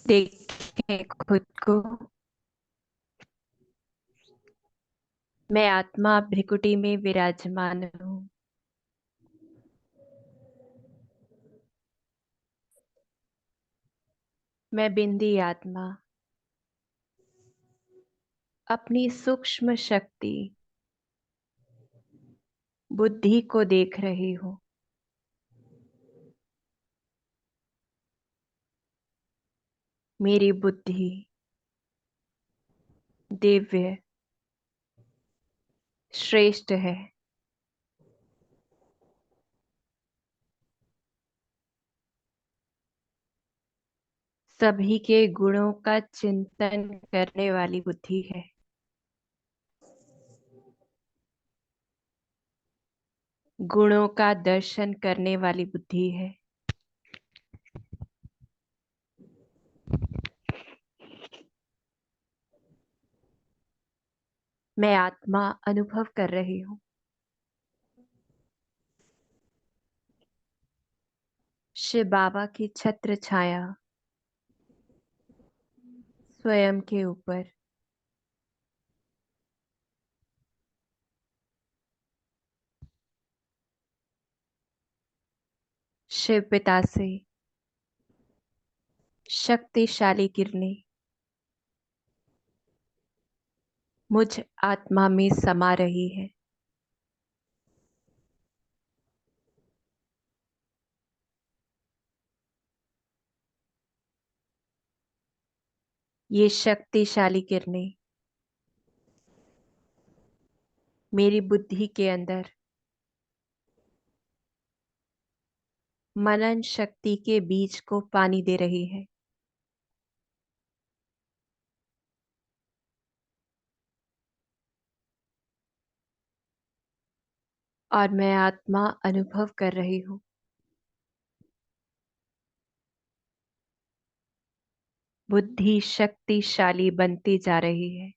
देखें खुद को। मैं आत्मा भृकुटी में विराजमान हूँ। मैं बिंदी आत्मा अपनी सूक्ष्म शक्ति बुद्धि को देख रही हूँ। मेरी बुद्धि दिव्य श्रेष्ठ है। सभी के गुणों का चिंतन करने वाली बुद्धि है। गुणों का दर्शन करने वाली बुद्धि है। मैं आत्मा अनुभव कर रही हूँ। शिव बाबा की छत्र छाया स्वयं के ऊपर। शिव पिता से शक्तिशाली किरणें मुझ आत्मा में समा रही है। ये शक्तिशाली किरणें मेरी बुद्धि के अंदर मनन शक्ति के बीज को पानी दे रही है। और मैं आत्मा अनुभव कर रही हूँ। बुद्धि शक्तिशाली बनती जा रही है।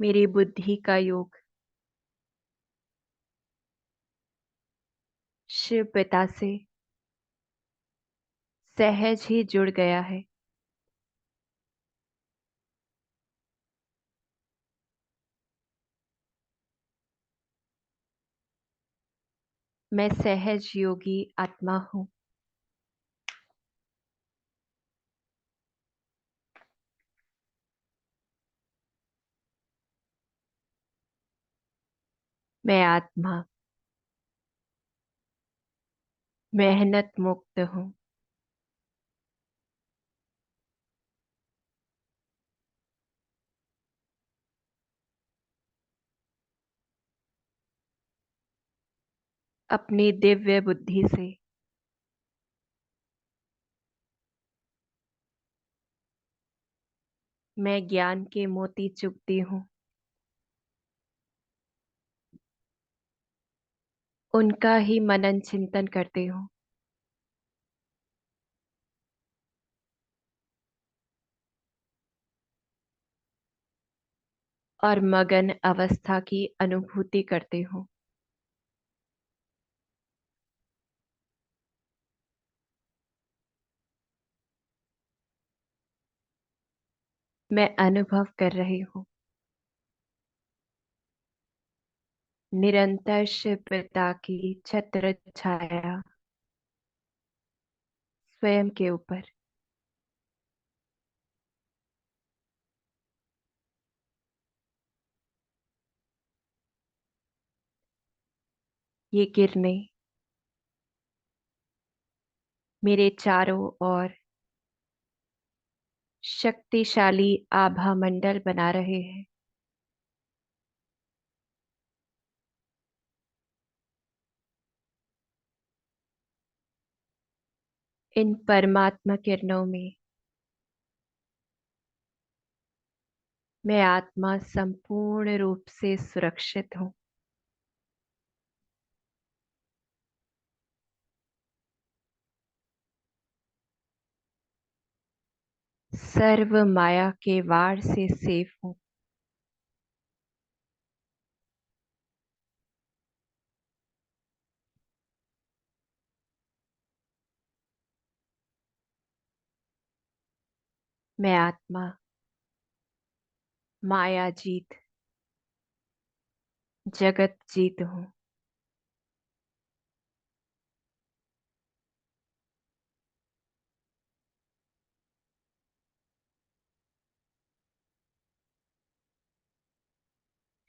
मेरी बुद्धि का योग शिव पिता से सहज ही जुड़ गया है। मैं सहज योगी आत्मा हूँ। मैं आत्मा मेहनत मुक्त हूँ। अपनी दिव्य बुद्धि से मैं ज्ञान के मोती चुगती हूँ। उनका ही मनन चिंतन करती हूँ। और मगन अवस्था की अनुभूति करती हूँ। मैं अनुभव कर रही हूँ। निरंतर शिव पिता की छत्र छाया स्वयं के ऊपर। ये किरणें मेरे चारों ओर शक्तिशाली आभा मंडल बना रहे हैं। इन परमात्मा किरणों में मैं आत्मा संपूर्ण रूप से सुरक्षित हूँ। सर्व माया के वार से सेफ हूँ। मैं आत्मा, माया जीत, जगत जीत हूँ।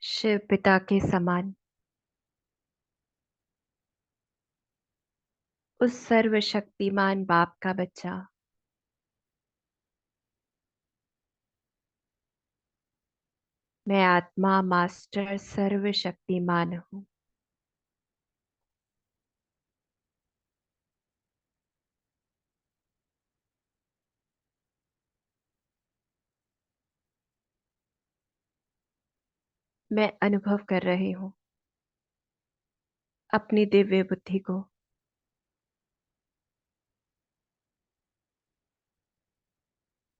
शिव पिता के समान, उस सर्वशक्तिमान बाप का बच्चा। मैं आत्मा मास्टर सर्वशक्तिमान हूँ। मैं अनुभव कर रही हूँ अपनी दिव्य बुद्धि को,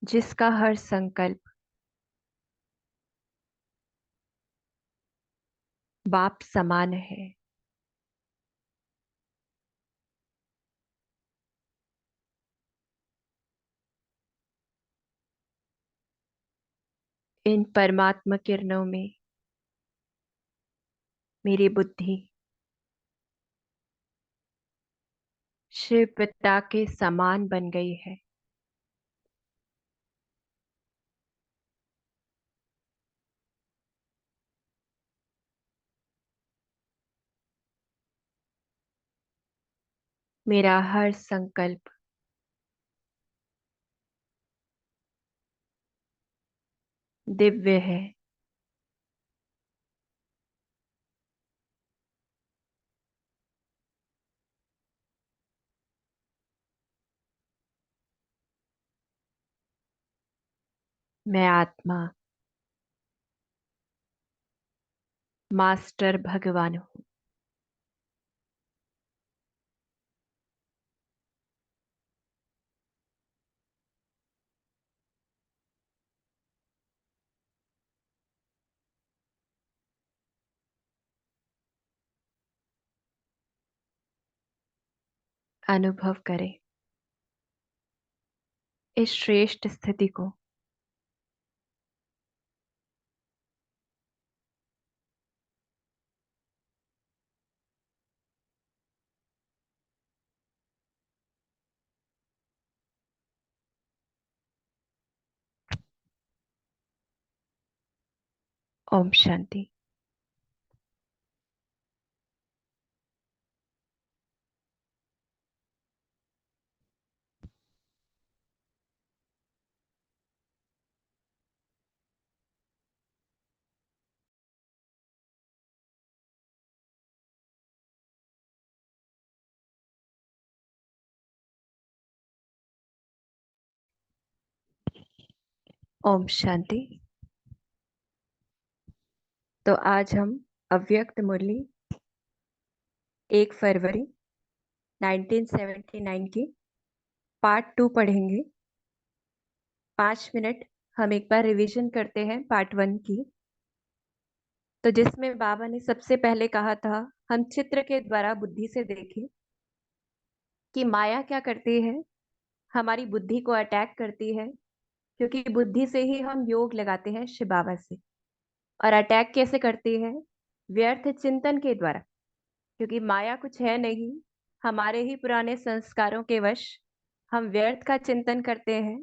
जिसका हर संकल्प बाप समान है। इन परमात्मा किरणों में मेरी बुद्धि शिव पिता के समान बन गई है। मेरा हर संकल्प दिव्य है। मैं आत्मा मास्टर भगवान हूँ। अनुभव करें इस श्रेष्ठ स्थिति को। ओम शांति। ओम शांति। तो आज हम अव्यक्त मुरली 1 फरवरी 1979 की पार्ट 2 पढ़ेंगे। 5 मिनट हम एक बार रिवीजन करते हैं पार्ट 1 की। तो जिसमें बाबा ने सबसे पहले कहा था हम चित्र के द्वारा बुद्धि से देखें कि माया क्या करती है, हमारी बुद्धि को अटैक करती है, क्योंकि बुद्धि से ही हम योग लगाते हैं शिव बाबा से। और अटैक कैसे करती है? व्यर्थ चिंतन के द्वारा, क्योंकि माया कुछ है नहीं, हमारे ही पुराने संस्कारों के वश हम व्यर्थ का चिंतन करते हैं,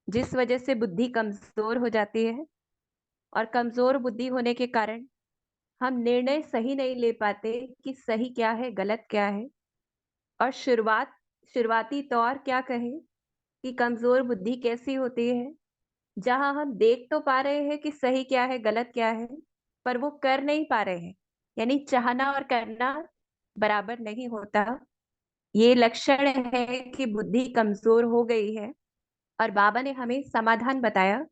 जिस वजह से बुद्धि कमजोर हो जाती है। और कमजोर बुद्धि होने के कारण हम निर्णय सही नहीं ले पाते कि सही क्या है, गलत क्या है। और शुरुआती तौर क्या कहें कि कमजोर बुद्धि कैसी होती है, जहां हम देख तो पा रहे हैं कि सही क्या है, गलत क्या है, पर वो कर नहीं पा रहे हैं। यानी चाहना और करना बराबर नहीं होता। ये लक्षण है कि बुद्धि कमजोर हो गई है। और बाबा ने हमें समाधान बताया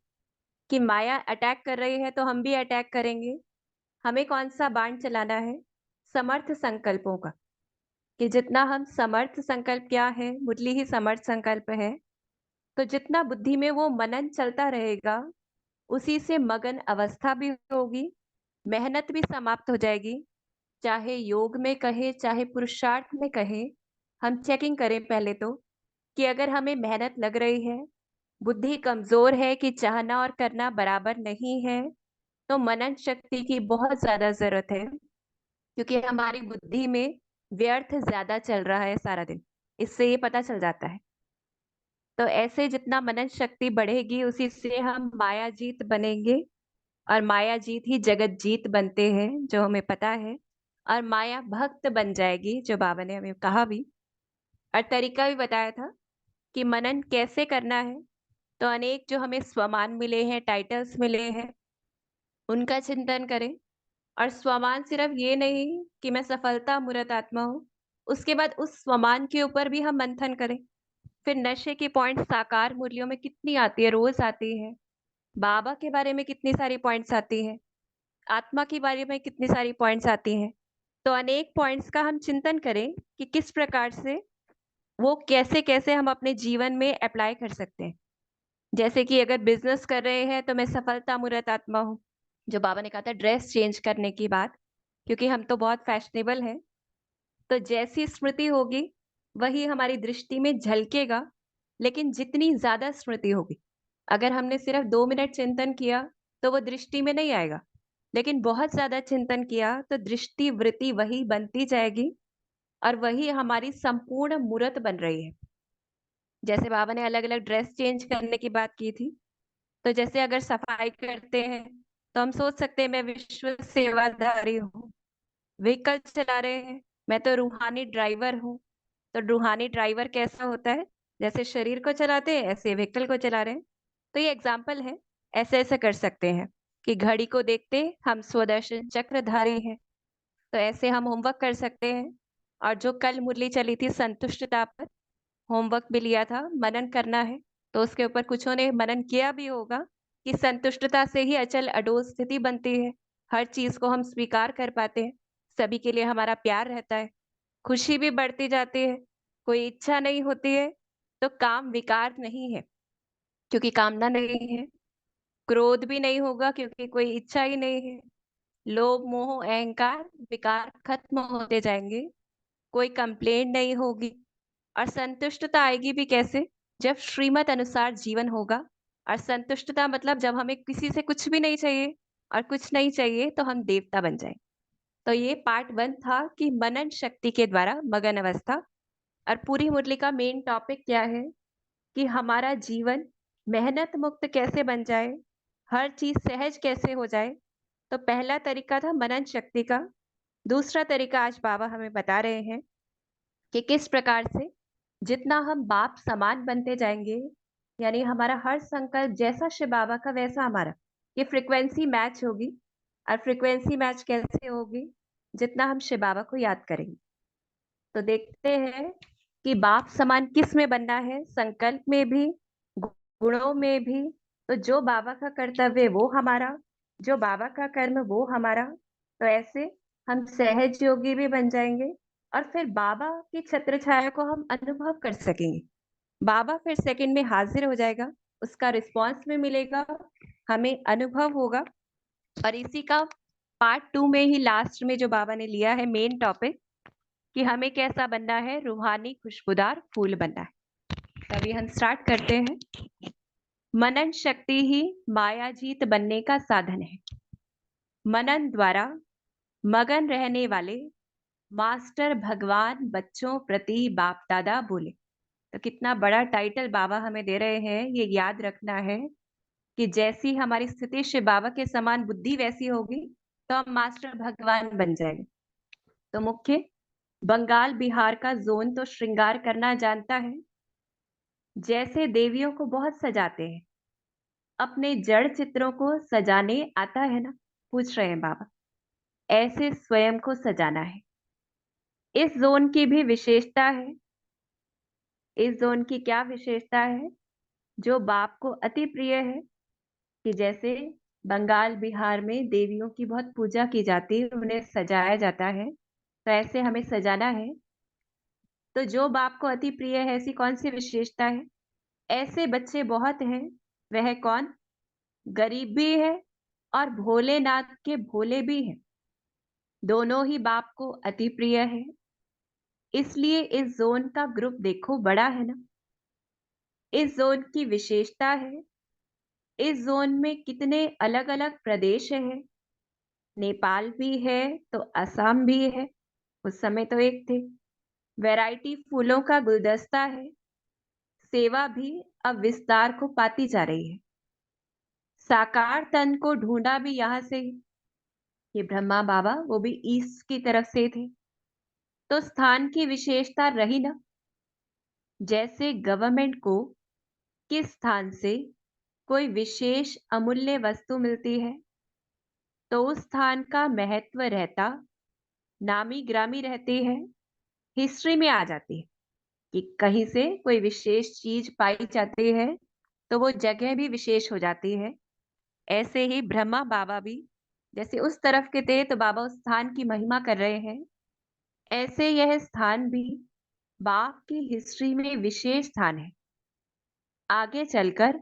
कि माया अटैक कर रही है तो हम भी अटैक करेंगे। हमें कौन सा बाण चलाना है? समर्थ संकल्पों का। कि जितना हम समर्थ संकल्प, क्या है, मुरली ही समर्थ संकल्प है। तो जितना बुद्धि में वो मनन चलता रहेगा, उसी से मगन अवस्था भी होगी, मेहनत भी समाप्त हो जाएगी। चाहे योग में कहे, चाहे पुरुषार्थ में कहे, हम चेकिंग करें पहले तो कि अगर हमें मेहनत लग रही है बुद्धि कमजोर है कि चाहना और करना बराबर नहीं है, तो मनन शक्ति की बहुत ज्यादा जरूरत है, क्योंकि हमारी बुद्धि में व्यर्थ ज्यादा चल रहा है सारा दिन। इससे ये पता चल जाता है। तो ऐसे जितना मनन शक्ति बढ़ेगी, उसी से हम माया जीत बनेंगे। और माया जीत ही जगत जीत बनते हैं, जो हमें पता है। और माया भक्त बन जाएगी, जो बाबा ने हमें कहा भी और तरीका भी बताया था कि मनन कैसे करना है। तो अनेक जो हमें स्वमान मिले हैं, टाइटल्स मिले हैं, उनका चिंतन करें। और स्वमान सिर्फ ये नहीं कि मैं सफलता मूर्त आत्मा हूँ, उसके बाद उस स्वमान के ऊपर भी हम मंथन करें। फिर नशे की पॉइंट साकार मूल्यों में कितनी आती है, रोज आती है। बाबा के बारे में कितनी सारी पॉइंट्स आती है, आत्मा के बारे में कितनी सारी पॉइंट्स आती हैं। तो अनेक पॉइंट्स का हम चिंतन करें कि किस प्रकार से वो कैसे कैसे हम अपने जीवन में अप्लाई कर सकते हैं। जैसे कि अगर बिजनेस कर रहे हैं तो मैं सफलता मूर्त आत्मा हूँ, जो बाबा ने कहा था ड्रेस चेंज करने की बात, क्योंकि हम तो बहुत फैशनेबल हैं। तो जैसी स्मृति होगी वही हमारी दृष्टि में झलकेगा। लेकिन जितनी ज्यादा स्मृति होगी, अगर हमने सिर्फ 2 मिनट चिंतन किया तो वो दृष्टि में नहीं आएगा। लेकिन बहुत ज्यादा चिंतन किया तो दृष्टि वृत्ति वही बनती जाएगी, और वही हमारी संपूर्ण मूर्त बन रही है। जैसे बाबा ने अलग अलग ड्रेस चेंज करने की बात की थी। तो जैसे अगर सफाई करते हैं तो हम सोच सकते हैं मैं विश्व सेवाधारी हूँ। व्हीकल चला रहे हैं, मैं तो रूहानी ड्राइवर हूँ। तो रूहानी ड्राइवर कैसा होता है, जैसे शरीर को चलाते हैं ऐसे व्हीकल को चला रहे हैं। तो ये एग्जाम्पल है। ऐसे ऐसे कर सकते हैं कि घड़ी को देखते हम स्वदर्शन चक्रधारी हैं। तो ऐसे हम होमवर्क कर सकते हैं। और जो कल मुरली चली थी संतुष्टता पर, होमवर्क भी लिया था, मनन करना है। तो उसके ऊपर कुछों ने मनन किया भी होगा कि संतुष्टता से ही अचल अडोल स्थिति बनती है। हर चीज को हम स्वीकार कर पाते हैं, सभी के लिए हमारा प्यार रहता है, खुशी भी बढ़ती जाती है। कोई इच्छा नहीं होती है तो काम विकार नहीं है, क्योंकि कामना नहीं है। क्रोध भी नहीं होगा, क्योंकि कोई इच्छा ही नहीं है। लोभ मोह अहंकार विकार खत्म होते जाएंगे, कोई कंप्लेंट नहीं होगी। और संतुष्टता आएगी भी कैसे, जब श्रीमत अनुसार जीवन होगा। और संतुष्टता मतलब जब हमें किसी से कुछ भी नहीं चाहिए और कुछ नहीं चाहिए तो हम देवता बन जाए। तो ये पार्ट 1 था कि मनन शक्ति के द्वारा मगन अवस्था। और पूरी मुरली का मेन टॉपिक क्या है कि हमारा जीवन मेहनत मुक्त कैसे बन जाए, हर चीज सहज कैसे हो जाए। तो पहला तरीका था मनन शक्ति का। दूसरा तरीका आज बाबा हमें बता रहे हैं कि किस प्रकार से जितना हम बाप समान बनते जाएंगे, यानी हमारा हर संकल्प जैसा शिव बाबा का वैसा हमारा, ये फ्रिक्वेंसी मैच होगी। और फ्रिक्वेंसी मैच कैसे होगी, जितना हम शिव बाबा को याद करेंगे। तो देखते हैं कि बाप समान किस में बनना है, संकल्प में भी, गुणों में भी। तो जो बाबा का कर्तव्य वो हमारा, जो बाबा का कर्म वो हमारा। तो ऐसे हम सहज योगी भी बन जाएंगे, और फिर बाबा की छत्र छाया को हम अनुभव कर सकेंगे। बाबा फिर सेकंड में हाजिर हो जाएगा, उसका रिस्पॉन्स में मिलेगा, हमें अनुभव होगा। और इसी का पार्ट 2 में ही लास्ट में जो बाबा ने लिया है मेन टॉपिक, कि हमें कैसा बनना है, रूहानी खुशबूदार फूल बनना है। तभी हम स्टार्ट करते हैं। मनन शक्ति ही माया जीत बनने का साधन है। मनन द्वारा मगन रहने वाले मास्टर भगवान बच्चों प्रति बाप दादा बोले। तो कितना बड़ा टाइटल बाबा हमें दे रहे हैं, ये याद रखना है कि जैसी हमारी स्थिति शिव बाबा के समान बुद्धि वैसी होगी तो हम मास्टर भगवान बन जाएंगे। तो मुख्य बंगाल बिहार का जोन तो श्रृंगार करना जानता है। जैसे देवियों को बहुत सजाते हैं, अपने जड़ चित्रों को सजाने आता है ना, पूछ रहे हैं बाबा, ऐसे स्वयं को सजाना है। इस जोन की भी विशेषता है। इस जोन की क्या विशेषता है, जो बाप को अति प्रिय है। कि जैसे बंगाल बिहार में देवियों की बहुत पूजा की जाती है, उन्हें सजाया जाता है, तो ऐसे हमें सजाना है। तो जो बाप को अति प्रिय है, ऐसी कौन सी विशेषता है। ऐसे बच्चे बहुत हैं। वह कौन, गरीब भी है और भोलेनाथ के भोले भी हैं। दोनों ही बाप को अति प्रिय है। इसलिए इस जोन का ग्रुप देखो बड़ा है ना। इस जोन की विशेषता है। इस जोन में कितने अलग-अलग प्रदेश हैं। नेपाल भी है तो असम भी है। उस समय तो एक थे। वैरायटी फूलों का गुलदस्ता है। सेवा भी अब विस्तार को पाती जा रही है। साकार तन को ढूंढा भी यहाँ से ही। ये ब्रह्मा बाबा वो भी ईस्ट की तरफ से थे। तो स्थान की विशेषता रही ना। जैसे गवर्नमेंट को किस स्थान से कोई विशेष अमूल्य वस्तु मिलती है तो उस स्थान का महत्व रहता, नामी ग्रामी रहती है, हिस्ट्री में आ जाती है कि कहीं से कोई विशेष चीज पाई जाती है तो वो जगह भी विशेष हो जाती है। ऐसे ही ब्रह्मा बाबा भी जैसे उस तरफ के थे तो बाबा उस स्थान की महिमा कर रहे हैं। ऐसे यह स्थान भी बाप की हिस्ट्री में विशेष स्थान है। आगे चलकर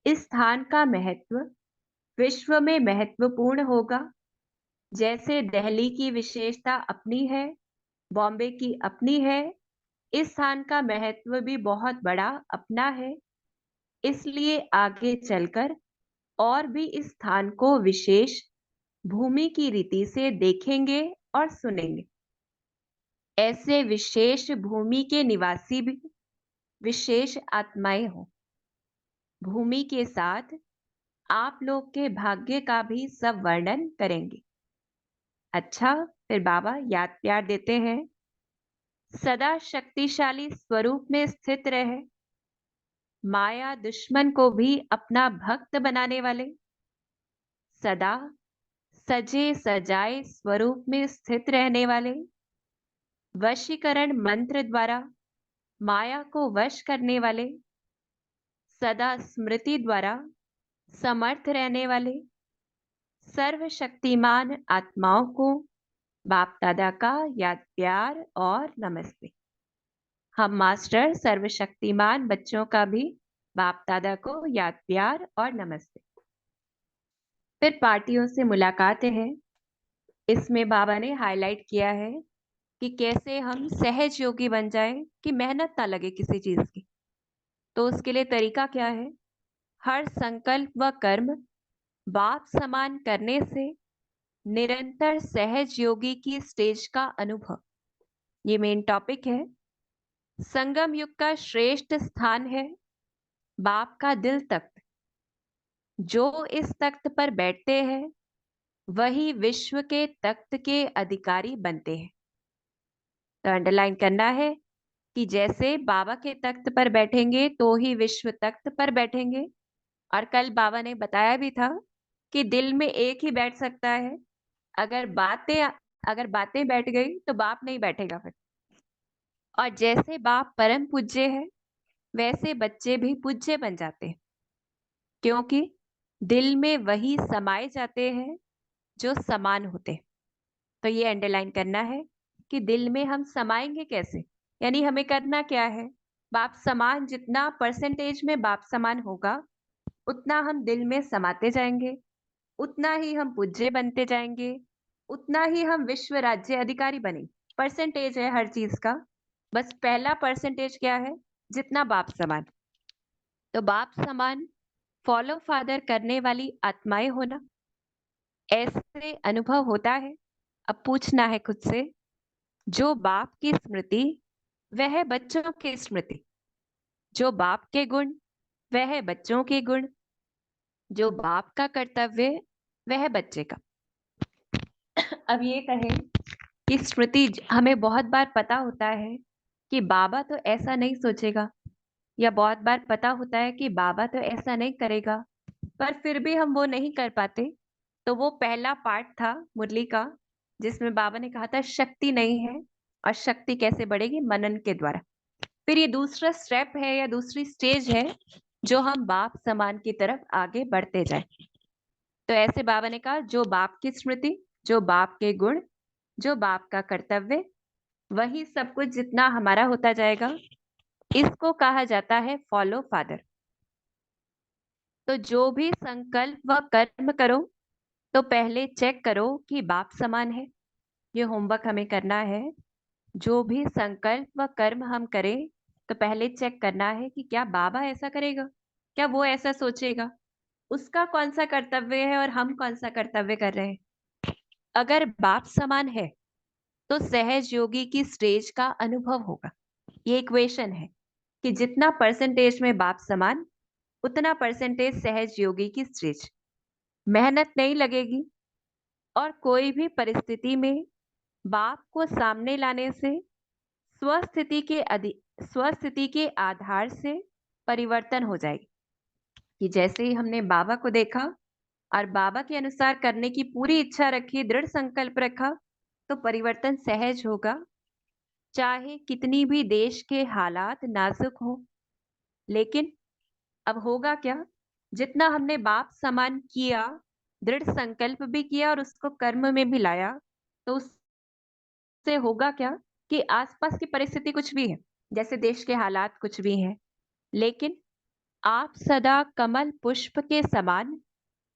इस स्थान का महत्व विश्व में महत्वपूर्ण होगा। जैसे दिल्ली की विशेषता अपनी है, बॉम्बे की अपनी है, इस स्थान का महत्व भी बहुत बड़ा अपना है। इसलिए आगे चलकर और भी इस स्थान को विशेष भूमि की रीति से देखेंगे और सुनेंगे। ऐसे विशेष भूमि के निवासी भी विशेष आत्माएं हो। भूमि के साथ आप लोग के भाग्य का भी सब वर्णन करेंगे। अच्छा, फिर बाबा याद प्यार देते हैं। सदा शक्तिशाली स्वरूप में स्थित रहे, माया दुश्मन को भी अपना भक्त बनाने वाले, सदा सजे सजाए स्वरूप में स्थित रहने वाले, वशीकरण मंत्र द्वारा माया को वश करने वाले, सदा स्मृति द्वारा समर्थ रहने वाले, सर्वशक्तिमान आत्माओं को बाप दादा का याद प्यार और नमस्ते। हम मास्टर सर्वशक्तिमान बच्चों का भी बाप दादा को याद प्यार और नमस्ते। फिर पार्टियों से मुलाकातें हैं। इसमें बाबा ने हाईलाइट किया है कि कैसे हम सहज योगी बन जाएं कि मेहनत ना लगे किसी चीज की। तो उसके लिए तरीका क्या है? हर संकल्प व कर्म बाप समान करने से निरंतर सहज योगी की स्टेज का अनुभव, ये मेन टॉपिक है। संगम युग का श्रेष्ठ स्थान है बाप का दिल तख्त। जो इस तख्त पर बैठते हैं वही विश्व के तख्त के अधिकारी बनते हैं। तो अंडरलाइन करना है कि जैसे बाबा के तख्त पर बैठेंगे तो ही विश्व तख्त पर बैठेंगे। और कल बाबा ने बताया भी था कि दिल में एक ही बैठ सकता है। अगर बातें अगर बातें बैठ गई तो बाप नहीं बैठेगा फिर। और जैसे बाप परम पूज्य है वैसे बच्चे भी पूज्य बन जाते हैं, क्योंकि दिल में वही समाये जाते हैं जो समान होते हैं। तो ये अंडरलाइन करना है कि दिल में हम समाएंगे कैसे, यानी हमें करना क्या है। बाप समान जितना परसेंटेज में बाप समान होगा उतना हम दिल में समाते जाएंगे, उतना ही हम पूज्य बनते जाएंगे, उतना ही हम विश्व राज्य अधिकारी बनेंगे। परसेंटेज है हर चीज का। बस पहला परसेंटेज क्या है? जितना बाप समान। तो बाप समान फॉलो फादर करने वाली आत्माएं होना, ऐसे अनुभव होता है। अब पूछना है खुद से, जो बाप की स्मृति वह बच्चों की स्मृति, जो बाप के गुण वह बच्चों के गुण, जो बाप का कर्तव्य वह बच्चे का। अब ये कहें कि स्मृति हमें बहुत बार पता होता है कि बाबा तो ऐसा नहीं सोचेगा, या बहुत बार पता होता है कि बाबा तो ऐसा नहीं करेगा, पर फिर भी हम वो नहीं कर पाते। तो वो पहला पार्ट था मुरली का जिसमें बाबा ने कहा था शक्ति नहीं है, और शक्ति कैसे बढ़ेगी? मनन के द्वारा। फिर ये दूसरा स्टेप है या दूसरी स्टेज है जो हम बाप समान की तरफ आगे बढ़ते जाए। तो ऐसे बाबा ने कहा जो बाप की स्मृति, जो बाप के गुण, जो बाप का कर्तव्य, वही सब कुछ जितना हमारा होता जाएगा, इसको कहा जाता है फॉलो फादर। तो जो भी संकल्प व कर्म करो तो पहले चेक करो कि बाप समान है। ये होमवर्क हमें करना है। जो भी संकल्प व कर्म हम करें तो पहले चेक करना है कि क्या बाबा ऐसा करेगा, क्या वो ऐसा सोचेगा, उसका कौन सा कर्तव्य है और हम कौन सा कर्तव्य कर रहे हैं। अगर बाप समान है तो सहज योगी की स्टेज का अनुभव होगा। ये इक्वेशन है कि जितना परसेंटेज में बाप समान, उतना परसेंटेज सहज योगी की स्टेज। मेहनत नहीं लगेगी और कोई भी परिस्थिति में बाप को सामने लाने से स्वस्थिति के आधार से परिवर्तन हो जाएगी। कि जैसे ही हमने बाबा को देखा और बाबा के अनुसार करने की पूरी इच्छा रखी, दृढ़ संकल्प रखा, तो परिवर्तन सहज होगा, चाहे कितनी भी देश के हालात नाजुक हो। लेकिन अब होगा क्या, जितना हमने बाप समान किया, दृढ़ संकल्प भी किया और उसको कर्म में भी लाया, तो उससे होगा क्या कि आसपास की परिस्थिति कुछ भी है, जैसे देश के हालात कुछ भी हैं, लेकिन आप सदा कमल पुष्प के समान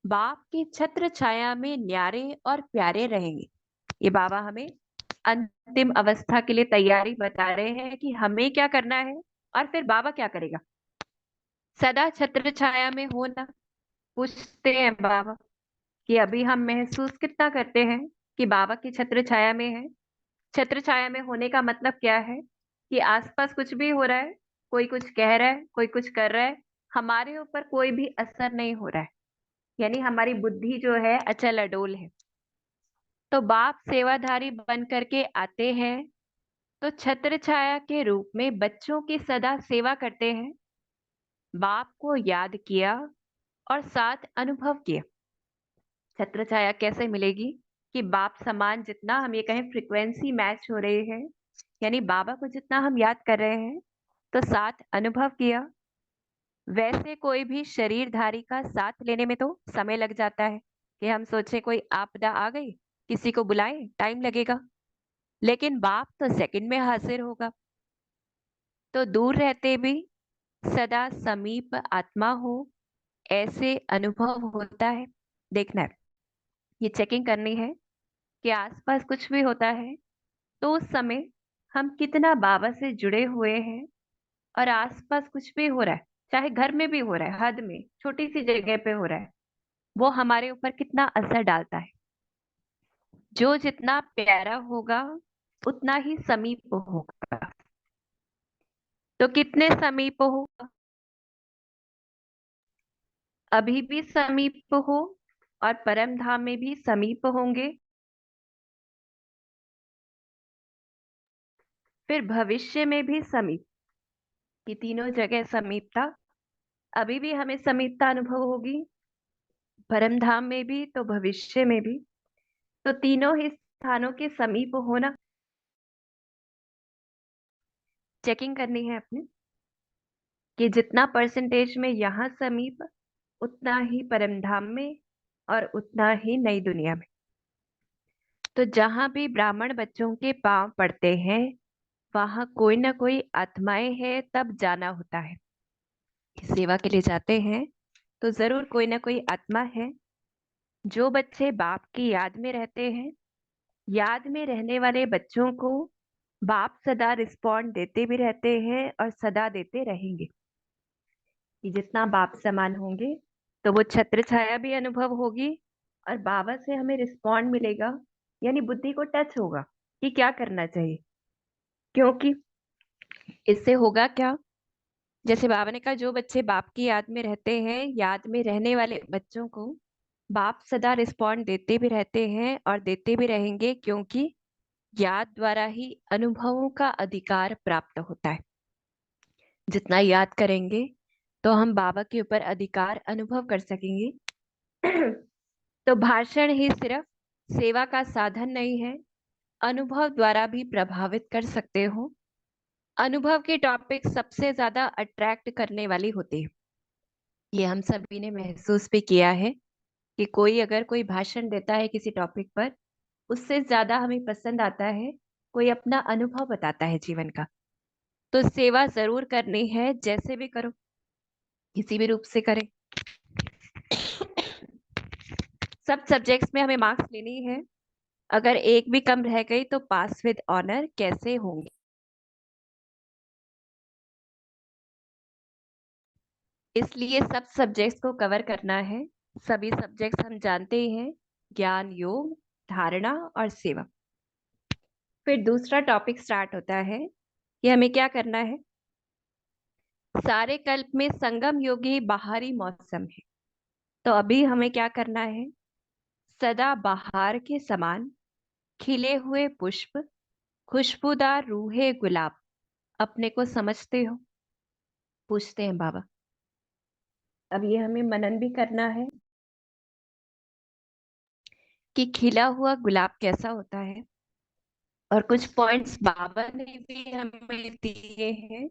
बाप की छत्र छाया में न्यारे और प्यारे रहेंगे। ये बाबा हमें अंतिम अवस्था के लिए तैयारी बता रहे हैं कि हमें क्या करना है और फिर बाबा क्या करेगा। सदा छत्र छाया में होना, पूछते हैं बाबा कि अभी हम महसूस कितना करते हैं कि बाबा की छत्र छाया में है। छत्र छाया में होने का मतलब क्या है कि आसपास कुछ भी हो रहा है, कोई कुछ कह रहा है, कोई कुछ कर रहा है, हमारे ऊपर कोई भी असर नहीं हो रहा है, यानी हमारी बुद्धि जो है अचल अडोल है। तो बाप सेवाधारी बन करके आते हैं तो छत्र छाया के रूप में बच्चों की सदा सेवा करते हैं। बाप को याद किया और साथ अनुभव किया। छत्र छाया कैसे मिलेगी कि बाप समान जितना हम ये कहें फ्रिक्वेंसी मैच हो रही है, यानी बाबा को जितना हम याद कर रहे हैं तो साथ अनुभव किया। वैसे कोई भी शरीरधारी का साथ लेने में तो समय लग जाता है कि हम सोचे कोई आपदा आ गई, किसी को बुलाएं, टाइम लगेगा, लेकिन बाप तो सेकंड में हाजिर होगा। तो दूर रहते भी सदा समीप आत्मा हो, ऐसे अनुभव होता है। देखना है, ये चेकिंग करनी है कि आसपास कुछ भी होता है तो उस समय हम कितना बाबा से जुड़े हुए हैं, और आसपास कुछ भी हो रहा है, चाहे घर में भी हो रहा है, हद में छोटी सी जगह पे हो रहा है, वो हमारे ऊपर कितना असर डालता है। जो जितना प्यारा होगा उतना ही समीप होगा। तो कितने समीप होगा, अभी भी समीप हो और परम धाम में भी समीप होंगे, फिर भविष्य में भी समीप। कि तीनों जगह समीपता, अभी भी हमें समीपता अनुभव होगी, परम धाम में भी तो भविष्य में भी। तो तीनों ही स्थानों के समीप होना, चेकिंग करनी है अपने कि जितना परसेंटेज में यहाँ समीप, उतना ही परम धाम में और उतना ही नई दुनिया में। तो जहां भी ब्राह्मण बच्चों के पांव पड़ते हैं, वहां कोई ना कोई आत्माएं हैं, तब जाना होता है। सेवा के लिए जाते हैं तो जरूर कोई ना कोई आत्मा है। जो बच्चे बाप की याद में रहते हैं, याद में रहने वाले बच्चों को बाप सदा रिस्पॉन्ड देते भी रहते हैं और सदा देते रहेंगे। कि जितना बाप समान होंगे तो वो छत्र छाया भी अनुभव होगी और बाबा से हमें रिस्पॉन्ड मिलेगा, यानी बुद्धि को टच होगा कि क्या करना चाहिए। क्योंकि इससे होगा क्या, जैसे बाबा ने कहा जो बच्चे बाप की याद में रहते हैं, याद में रहने वाले बच्चों को बाप सदा रिस्पॉन्ड देते भी रहते हैं और देते भी रहेंगे, क्योंकि याद द्वारा ही अनुभवों का अधिकार प्राप्त होता है। जितना याद करेंगे तो हम बाबा के ऊपर अधिकार अनुभव कर सकेंगे। तो भाषण ही सिर्फ सेवा का साधन नहीं है, अनुभव द्वारा भी प्रभावित कर सकते हो। अनुभव की टॉपिक सबसे ज्यादा अट्रैक्ट करने वाली होती है। ये हम सभी ने महसूस भी किया है कि कोई अगर कोई भाषण देता है किसी टॉपिक पर, उससे ज्यादा हमें पसंद आता है कोई अपना अनुभव बताता है जीवन का। तो सेवा जरूर करनी है, जैसे भी करो, किसी भी रूप से करें। सब सब्जेक्ट्स में हमें मार्क्स लेनी है, अगर एक भी कम रह गई तो पास विद ऑनर कैसे होंगे। इसलिए सब सब्जेक्ट्स को कवर करना है। सभी सब्जेक्ट्स हम जानते ही हैं, ज्ञान, योग, धारणा और सेवा। फिर दूसरा टॉपिक स्टार्ट होता है कि हमें क्या करना है। सारे कल्प में संगम योग ही बाहरी मौसम है। तो अभी हमें क्या करना है, सदा बहार के समान खिले हुए पुष्प, खुशबूदार रूहे गुलाब अपने को समझते हो? पूछते हैं बाबा। अब ये हमें मनन भी करना है कि खिला हुआ गुलाब कैसा होता है, और कुछ पॉइंट्स बाबा ने भी हमें दिए हैं।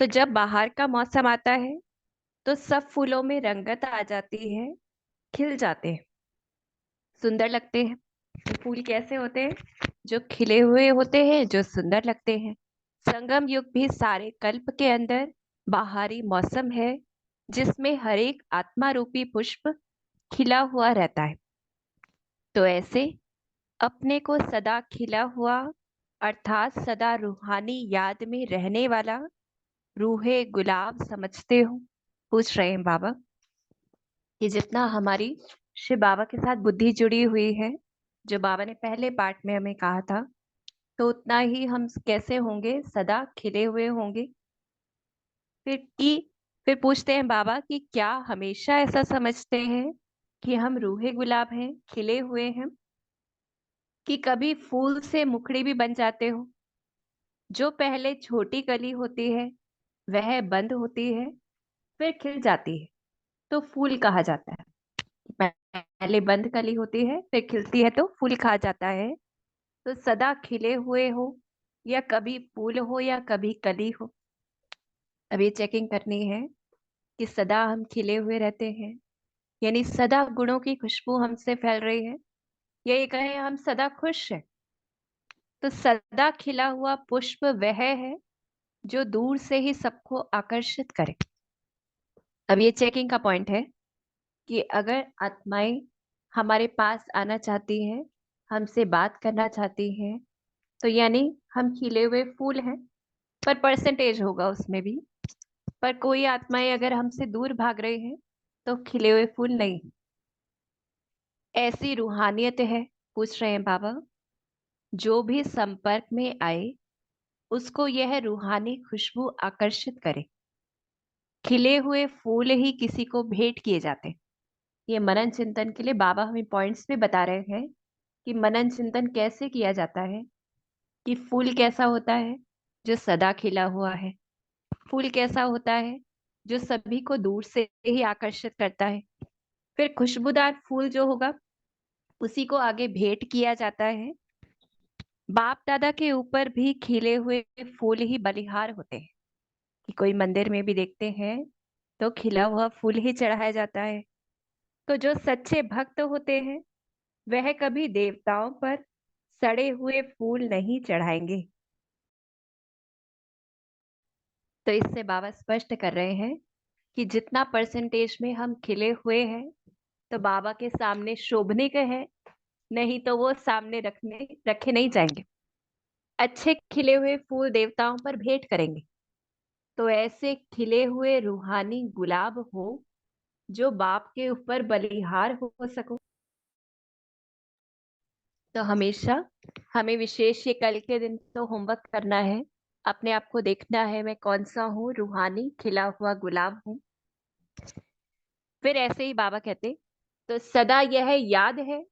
तो जब बाहर का मौसम आता है तो सब फूलों में रंगत आ जाती है, खिल जाते हैं, सुंदर लगते हैं। तो फूल कैसे होते हैं? जो खिले हुए होते हैं, जो सुंदर लगते हैं। संगम युग भी सारे कल्प के अंदर बाहरी मौसम है, जिसमें हर एक आत्मा रूपी पुष्प खिला हुआ रहता है। तो ऐसे अपने को सदा खिला हुआ, अर्थात सदा रूहानी याद में रहने वाला रूहे गुलाब समझते हो? पूछ रहे हैं बाबा कि जितना हमारी शिव बाबा के साथ बुद्धि जुड़ी हुई है, जो बाबा ने पहले पार्ट में हमें कहा था, तो उतना ही हम कैसे होंगे, सदा खिले हुए होंगे। फिर कि फिर पूछते हैं बाबा कि क्या हमेशा ऐसा समझते हैं कि हम रूहे गुलाब हैं, खिले हुए हैं, कि कभी फूल से मुखड़ी भी बन जाते हो? जो पहले छोटी कली होती है वह बंद होती है, फिर खिल जाती है, तो फूल कहा जाता है। पहले बंद कली होती है, फिर खिलती है तो फूल कहा जाता है। तो सदा खिले हुए हो, या कभी फूल हो, या कभी कली हो? अब ये चेकिंग करनी है कि सदा हम खिले हुए रहते हैं, यानी सदा गुणों की खुशबू हमसे फैल रही है, या ये कहें हम सदा खुश हैं। तो सदा खिला हुआ पुष्प वह है जो दूर से ही सबको आकर्षित करे। अब ये चेकिंग का पॉइंट है कि अगर आत्माएं हमारे पास आना चाहती हैं, हमसे बात करना चाहती हैं, तो यानी हम खिले हुए फूल हैं, पर परसेंटेज होगा उसमें भी। पर कोई आत्माएं अगर हमसे दूर भाग रही हैं, तो खिले हुए फूल नहीं। ऐसी रूहानियत है, पूछ रहे हैं बाबा, जो भी संपर्क में आए उसको यह रूहानी खुशबू आकर्षित करे। खिले हुए फूल ही किसी को भेंट किए जाते हैं। ये मनन चिंतन के लिए बाबा हमें पॉइंट्स भी बता रहे हैं कि मनन चिंतन कैसे किया जाता है, कि फूल कैसा होता है जो सदा खिला हुआ है, फूल कैसा होता है जो सभी को दूर से ही आकर्षित करता है, फिर खुशबूदार फूल जो होगा उसी को आगे भेंट किया जाता है। बाप दादा के ऊपर भी खिले हुए फूल ही बलिहार होते हैं, कि कोई मंदिर में भी देखते हैं तो खिला हुआ फूल ही चढ़ाया जाता है। तो जो सच्चे भक्त होते हैं वह कभी देवताओं पर सड़े हुए फूल नहीं चढ़ाएंगे। तो इससे बाबा स्पष्ट कर रहे हैं कि जितना परसेंटेज में हम खिले हुए हैं, तो बाबा के सामने शोभने के हैं, नहीं तो वो सामने रखे नहीं जाएंगे। अच्छे खिले हुए फूल देवताओं पर भेंट करेंगे। तो ऐसे खिले हुए रूहानी गुलाब हो जो बाप के ऊपर बलिहार हो सको। तो हमेशा हमें विशेष ये कल के दिन तो होमवर्क करना है, अपने आप को देखना है मैं कौन सा हूँ, रूहानी खिला हुआ गुलाब हूँ। फिर ऐसे ही बाबा कहते, तो सदा यह याद है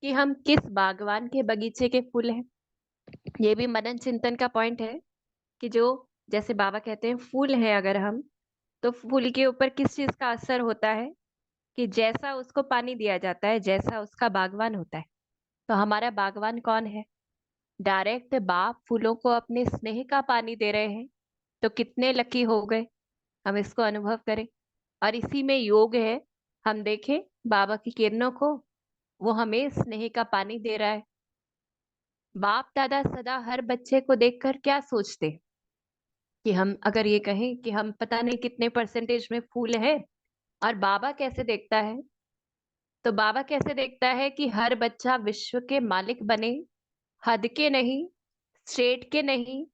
कि हम किस बागवान के बगीचे के फूल हैं। ये भी मनन चिंतन का पॉइंट है कि जो, जैसे बाबा कहते हैं फूल हैं अगर हम, तो फूल के ऊपर किस चीज का असर होता है, कि जैसा उसको पानी दिया जाता है, जैसा उसका बागवान होता है। तो हमारा बागवान कौन है? डायरेक्ट बाप फूलों को अपने स्नेह का पानी दे रहे हैं, तो कितने लकी हो गए, हम इसको अनुभव करें। और इसी में योग है। हम देखें बाबा की किरणों को, वो हमें स्नेह का पानी दे रहा है। बाप दादा सदा हर बच्चे को देखकर क्या सोचते, कि हम अगर ये कहें कि हम पता नहीं कितने परसेंटेज में फूल है, और बाबा कैसे देखता है? तो बाबा कैसे देखता है कि हर बच्चा विश्व के मालिक बने, हद के नहीं, स्टेट के नहीं,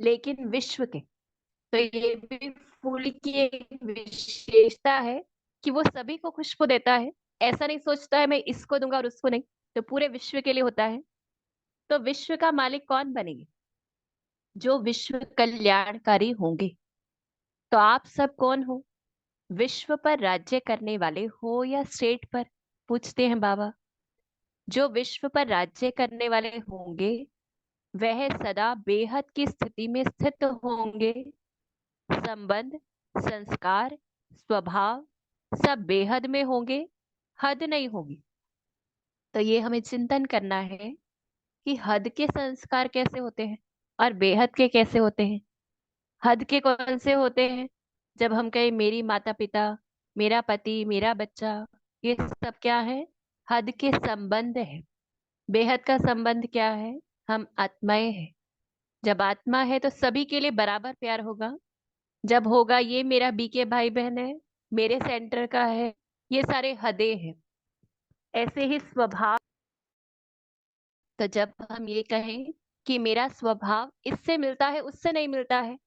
लेकिन विश्व के। तो ये भी फूल की एक विशेषता है कि वो सभी को खुशबू देता है। ऐसा नहीं सोचता है मैं इसको दूंगा और उसको नहीं, तो पूरे विश्व के लिए होता है। तो विश्व का मालिक कौन बनेंगे? जो विश्व कल्याणकारी होंगे। तो आप सब कौन हो? विश्व पर राज्य करने वाले हो या स्टेट पर? पूछते हैं बाबा। जो विश्व पर राज्य करने वाले होंगे वह सदा बेहद की स्थिति में स्थित होंगे। संबंध, संस्कार, स्वभाव सब बेहद में होंगे, हद नहीं होगी। तो ये हमें चिंतन करना है कि हद के संस्कार कैसे होते हैं और बेहद के कैसे होते हैं। हद के कौन से होते हैं? जब हम कहें मेरी माता पिता, मेरा पति, मेरा बच्चा, ये सब क्या है? हद के संबंध है। बेहद का संबंध क्या है? हम आत्माएं हैं। जब आत्मा है तो सभी के लिए बराबर प्यार होगा। जब होगा ये मेरा बीके भाई बहन है, मेरे सेंटर का है, ये सारे हदे हैं। ऐसे ही स्वभाव। तो जब हम ये कहें कि मेरा स्वभाव इससे मिलता है, उससे नहीं मिलता है,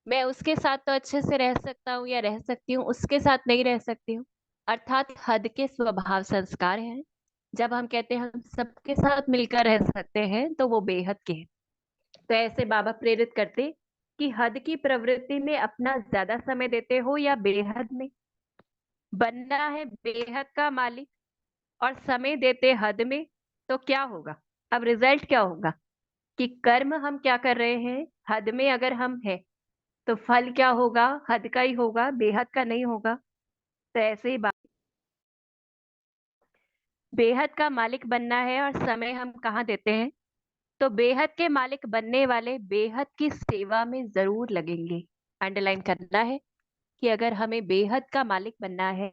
मैं उसके साथ तो अच्छे से रह सकता हूँ या रह सकती हूँ, उसके साथ नहीं रह सकती हूँ, अर्थात हद के स्वभाव संस्कार हैं। जब हम कहते हैं हम सबके साथ मिलकर रह सकते हैं तो वो बेहद के हैं। तो ऐसे बाबा प्रेरित करते कि हद की प्रवृत्ति में अपना ज्यादा समय देते हो या बेहद में? बनना है बेहद का मालिक और समय देते हद में, तो क्या होगा? अब रिजल्ट क्या होगा कि कर्म हम क्या कर रहे हैं? हद में अगर हम हैं तो फल क्या होगा? हद का ही होगा, बेहद का नहीं होगा। तो ऐसे ही बात, बेहद का मालिक बनना है और समय हम कहाँ देते हैं? तो बेहद के मालिक बनने वाले बेहद की सेवा में जरूर लगेंगे। अंडरलाइन करना है कि अगर हमें बेहद का मालिक बनना है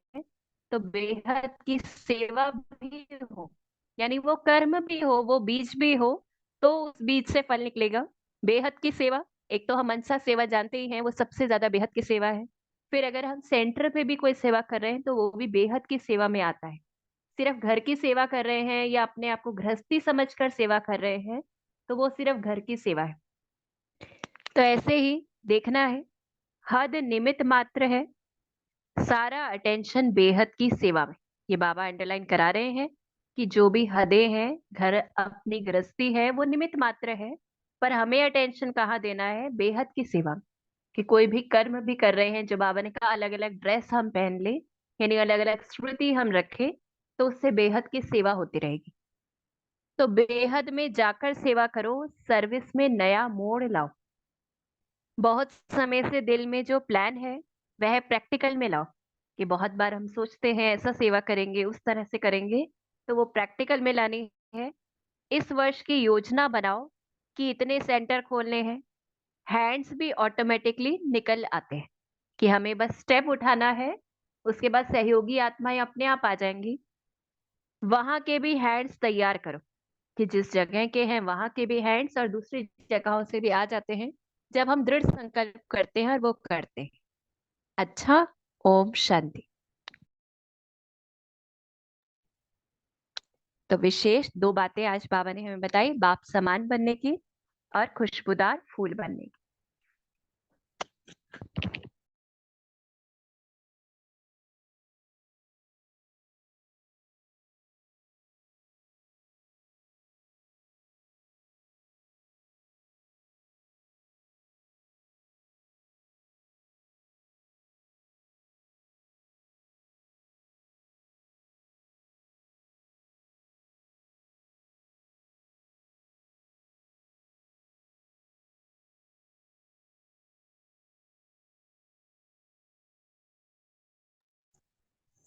तो बेहद की सेवा भी हो, यानी वो कर्म भी हो, वो बीज भी हो, तो उस बीज से फल निकलेगा। बेहद की सेवा, एक तो हम मनसा सेवा जानते ही हैं, वो सबसे ज्यादा बेहद की सेवा है। फिर अगर हम सेंटर पे भी कोई सेवा कर रहे हैं तो वो भी बेहद की सेवा में आता है। सिर्फ घर की सेवा कर रहे हैं या अपने आप को गृहस्थी समझकर सेवा कर रहे हैं तो वो सिर्फ घर की सेवा है। तो ऐसे ही देखना है, हद निमित्त मात्र है, सारा अटेंशन बेहद की सेवा में। ये बाबा अंडरलाइन करा रहे हैं कि जो भी हदें हैं, घर अपनी गृहस्थी है, वो निमित्त मात्र है, पर हमें अटेंशन कहाँ देना है? बेहद की सेवा में। कि कोई भी कर्म भी कर रहे हैं, जो बाबा ने कहा अलग अलग ड्रेस हम पहन ले, यानी अलग अलग स्मृति हम रखें, तो उससे बेहद की सेवा होती रहेगी। तो बेहद में जाकर सेवा करो, सर्विस में नया मोड़ लाओ। बहुत समय से दिल में जो प्लान है वह प्रैक्टिकल में लाओ। कि बहुत बार हम सोचते हैं ऐसा सेवा करेंगे, उस तरह से करेंगे, तो वो प्रैक्टिकल में लानी है। इस वर्ष की योजना बनाओ कि इतने सेंटर खोलने हैं। हैंड्स भी ऑटोमेटिकली निकल आते हैं कि हमें बस स्टेप उठाना है, उसके बाद सहयोगी आत्माएं अपने आप आ जाएंगी। वहां के भी हैंड्स तैयार करो कि जिस जगह के हैं वहां के भी हैंड्स और दूसरी जगहों से भी आ जाते हैं, जब हम दृढ़ संकल्प करते हैं और वो करते हैं। अच्छा। ओम शांति। तो विशेष दो बातें आज बाबा ने हमें बताई, बाप समान बनने की और खुशबूदार फूल बनने की।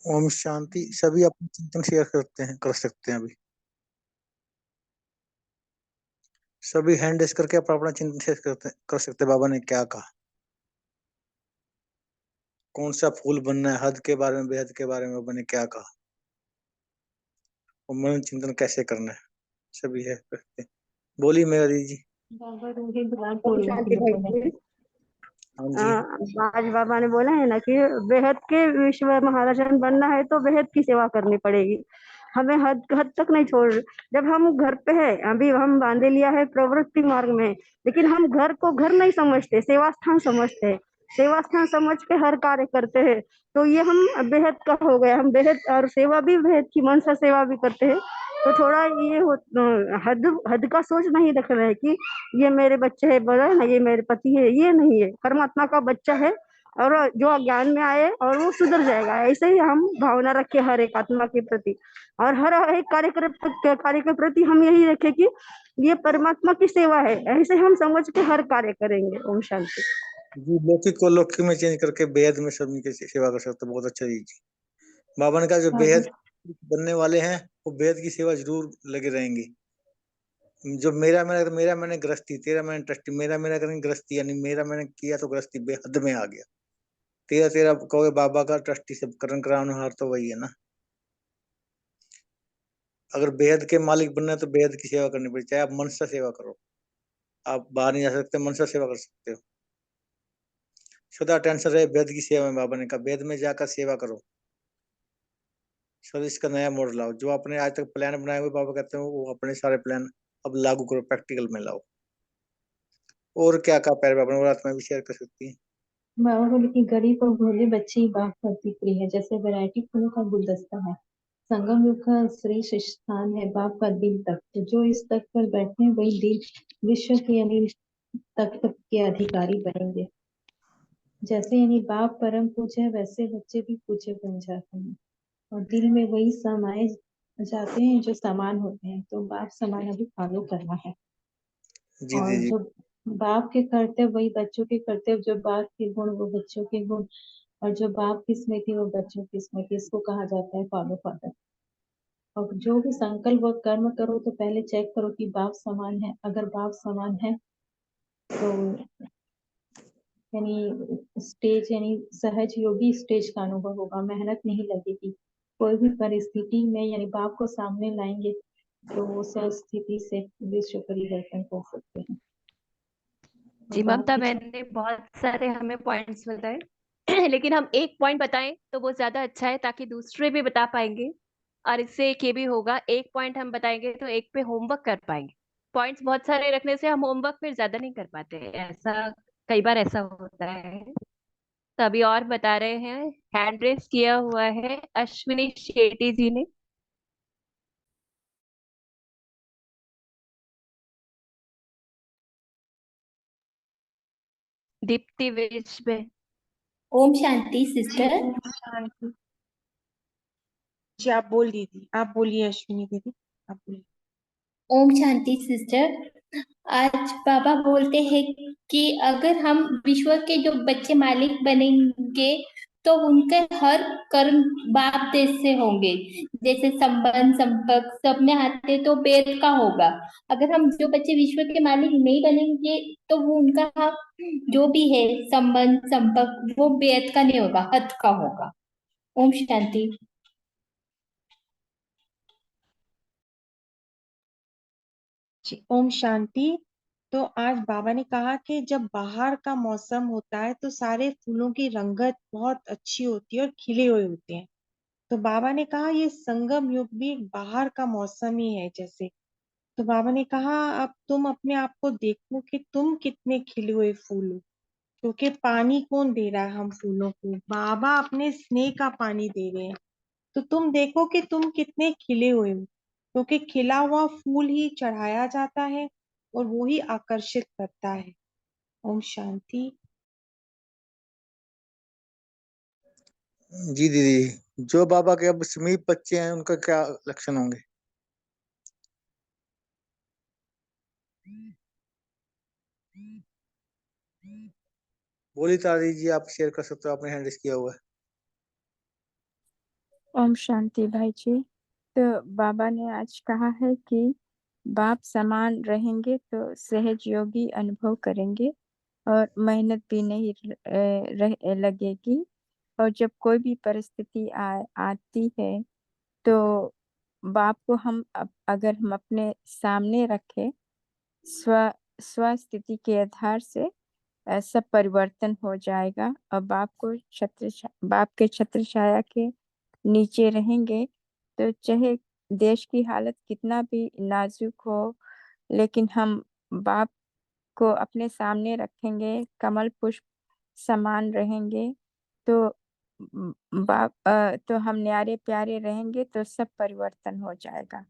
ओम शांति। सभी अपना चिंतन शेयर करते हैं, कर सकते हैं अभी। सभी हैंड रेस करके अपना अपना चिंतन शेयर कर सकते हैं। बाबा ने क्या कहा, कौन सा फूल बनना है, हद के बारे में, बेहद के बारे में बाबा ने क्या कहा, और मन चिंतन कैसे करना है, सभी है करते हैं। बोली मेरा जी। बाबा रोहित बात ओम बोल शांति रहे भाई जी। थे। हाँ जी। आज बाबा ने बोला है ना कि बेहद के विश्व महाराजन बनना है तो बेहद की सेवा करनी पड़ेगी। हमें हद हद तक नहीं छोड़। जब हम घर पे है, अभी हम बांधे लिया है प्रवृत्ति मार्ग में, लेकिन हम घर को घर नहीं समझते, सेवा स्थान समझते हैं। सेवा स्थान समझ के हर कार्य करते हैं, तो ये हम बेहद का हो गया। हम बेहद और सेवा भी बेहद की मनसा सेवा भी करते हैं। तो थोड़ा ये हद हद का सोच नहीं रख रहे हैं कि ये मेरे बच्चे है बड़ा है ना, ये मेरे पति है, ये नहीं है, परमात्मा का बच्चा है और जो अज्ञान में आए और वो सुधर जाएगा, ऐसे ही हम भावना रखे हर एक आत्मा के प्रति। और हर एक कार्य के प्रति हम यही रखे कि ये परमात्मा की सेवा है, ऐसे हम समझ के हर कार्य करेंगे। ओम शांति। जी, लौकिक को लौकिक में चेंज करके बेहद में सभी की सेवा कर सकते, बहुत अच्छा जी जी। बाबा ने कहा जो बेहद बनने वाले हैं वो बेहद की सेवा जरूर लगे रहेंगे। जो मेरा मैंने गृहस्थी, तेरा मैंने ट्रस्टी, मेरा करेंगे गृहस्थी, यानी मेरा मैंने किया तो गृहस्थी बेहद में आ गया। तेरा तेरा कहोगे बाबा का ट्रस्टी से करण करावनहार तो वही है ना। अगर बेहद के मालिक बनना है तो बेहद की सेवा करनी पड़ेगी, चाहे आप मनसा सेवा करो, आप बाहर नहीं जा सकते, मनसा सेवा कर सकते हो। सदा टेंशन रहे बेहद की सेवा में, बाबा ने कहा बेहद में जाकर सेवा करो। सर इसका नया मॉडल लाओ, जो आपने आज तक प्लान बनाए हुए बाबा कहते हैं वो अपने सारे प्लान अब लागू करो, प्रैक्टिकल में लाओ। और क्या कहा पैर बाबा ने, और आत्मा भी शेयर कर सकती है। बाबा बोले कि गरीब और भोले बच्चे ही बाप पर प्रिय है, जैसे वैरायटी फूलों का गुलदस्ता है। संगम युग का श्रेष्ठ स्थान है बाप का दिल तख्त, जो इस तख्त पर बैठे हैं वही दिल विश्व के यानी तख्त के अधिकारी बनेंगे। जैसे यानी बाप परम पूज्य है, वैसे बच्चे भी पूज्य बन जाते हैं और दिल में वही समाए जाते हैं जो समान होते हैं। तो बाप समान अभी फॉलो करना है। जी और जी जी। जो बाप के कर्तव्य वही बच्चों के कर्तव्य, जो बाप के गुण वो बच्चों के गुण, और जो बाप की स्मृति वो बच्चों की स्मृति, इसको कहा जाता है फॉलो फादर। और जो भी संकल्प और कर्म करो तो पहले चेक करो कि बाप समान है। अगर बाप समान है तो यानी स्टेज यानी सहज योगी स्टेज का अनुभव होगा, मेहनत नहीं लगेगी। कोई भी परिस्थिति में यानी बाप को सामने लाएंगे तो वो सब स्थिति से विश्व परिवर्तन हो सकते हैं। जी बाप ममता, की मैंने बहुत सारे हमें पॉइंट्स बताए लेकिन हम एक पॉइंट बताएं तो वो ज्यादा अच्छा है, ताकि दूसरे भी बता पाएंगे। और इससे एक ये भी होगा, एक पॉइंट हम बताएंगे तो एक पे होमवर्क कर पाएंगे। पॉइंट्स बहुत सारे रखने से हम होमवर्क फिर ज्यादा नहीं कर पाते, ऐसा कई बार ऐसा होता है। तो अभी और बता रहे हैं, हैंड रेस किया हुआ है अश्विनी शेट्टी जी ने। दीप्ति विश्व। ओम शांति जी सिस्टर। ओम शांति। जी आप बोल दीदी, आप बोलिए अश्विनी दीदी, आप बोलिए। ओम शांति सिस्टर। आज बाबा बोलते हैं कि अगर हम विश्व के जो बच्चे मालिक बनेंगे तो उनके हर कर्म बाप देश से होंगे। जैसे संबंध संपर्क सब में आते तो वेद का होगा। अगर हम जो बच्चे विश्व के मालिक नहीं बनेंगे तो वो उनका जो भी है संबंध संपर्क वो वेद का नहीं होगा, हद का होगा। ओम शांति। जी ओम शांति। तो आज बाबा ने कहा कि जब बाहर का मौसम होता है तो सारे फूलों की रंगत बहुत अच्छी होती है और खिले हुए होते हैं। तो बाबा ने कहा ये संगम युग भी एक बाहर का मौसम ही है जैसे। तो बाबा ने कहा अब तुम अपने आप को देखो कि तुम कितने खिले हुए फूल हो, क्योंकि पानी कौन दे रहा है हम फूलों को, बाबा अपने स्नेह का पानी दे रहे हैं। तो तुम देखो कि तुम कितने खिले हुए हो, क्योंकि खिला हुआ फूल ही चढ़ाया जाता है और वो ही आकर्षित करता है। ओम शांति। जी दीदी, जो बाबा के अब समीप बच्चे हैं उनका क्या लक्षण होंगे? बोली तारी जी, आप शेयर कर सकते हो, आपने हैंड रेस किया हुआ है। ओम शांति भाई जी। तो बाबा ने आज कहा है कि बाप समान रहेंगे तो सहज योगी अनुभव करेंगे और मेहनत भी नहीं लगेगी। और जब कोई भी परिस्थिति आती है तो बाप को हम अगर हम अपने सामने रखें, स्व स्वस्थिति के आधार से सब परिवर्तन हो जाएगा। और बाप के छत्र छाया के नीचे रहेंगे तो चाहे देश की हालत कितना भी नाजुक हो, लेकिन हम बाप को अपने सामने रखेंगे, कमल पुष्प समान रहेंगे तो बाप तो हम न्यारे प्यारे रहेंगे तो सब परिवर्तन हो जाएगा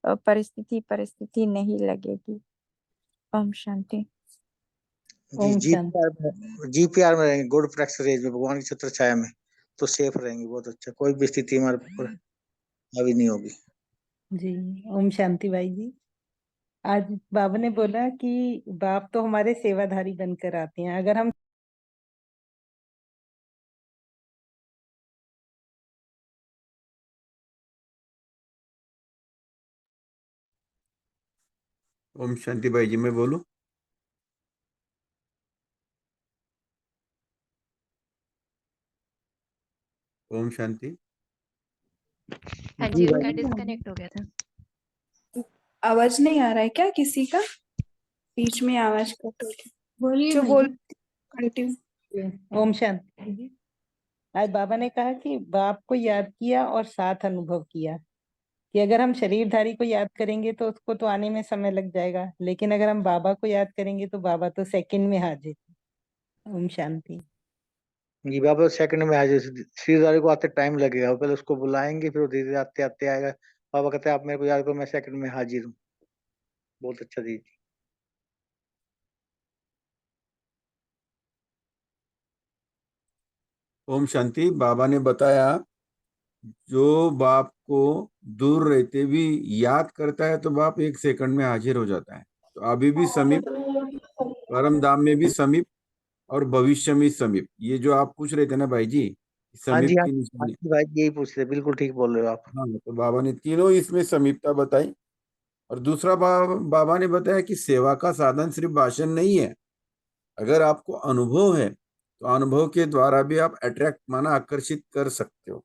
और परिस्थिति नहीं लगेगी। ओम शांति। जी ओम शांति। जीपीआर में रहेंगे, गुड प्रेक्स रेंज में, भगवान की छत्र छाया में, तो सेफ रहेंगे। बहुत अच्छा, कोई भी स्थिति हमारे ऊपर हावी नहीं होगी। जी ओम शांति भाई जी। आज बाबा ने बोला कि बाप तो हमारे सेवाधारी बनकर आते हैं, अगर हम ओम शांति भाई जी, मैं बोलूं? ओम शांति। हाँ जी जी, भाई उनका डिस्कनेक्ट हो गया था। आवाज नहीं आ रहा है क्या किसी का? बीच में आवाज कट हो गई। बोलिए जो भाई बोल जी। कंटिन्यू। ओम शांति। आज बाबा ने कहा कि बाप को याद किया और साथ अनुभव किया कि अगर हम शरीरधारी को याद करेंगे तो उसको तो आने में समय लग जाएगा, लेकिन अगर हम बाबा को याद करेंगे तो बाबा तो सेकंड में हाजिर। ओम शांति। जी बाबा सेकंड में हाजिर। श्रीधारी को आते टाइम लगेगा, पहले उसको बुलाएंगे, फिर वो धीरे धीरे आते आते आएगा। बाबा कहते हैं आप मेरे को याद करो, मैं सेकंड में हाजिर हूँ। बहुत अच्छा दीदी। ओम शांति। बाबा ने बताया जो बाप को दूर रहते भी याद करता है तो बाप एक सेकंड में हाजिर हो जाता है। तो अभी भी समीप, परम धाम में भी समीप और भविष्य में समीप। ये जो आप पूछ रहे थे ना भाई जी, हाँ जी, समीप हाँ की हाँ निशानी। जी भाई, यही पूछ रहे, बिल्कुल ठीक बोल रहे हो आप। हाँ, तो बाबा ने तीनों इसमें समीपता बताई। और दूसरा बाबा ने बताया कि सेवा का साधन सिर्फ भाषण नहीं है। अगर आपको अनुभव है तो अनुभव के द्वारा भी आप अट्रैक्ट माना आकर्षित कर सकते हो।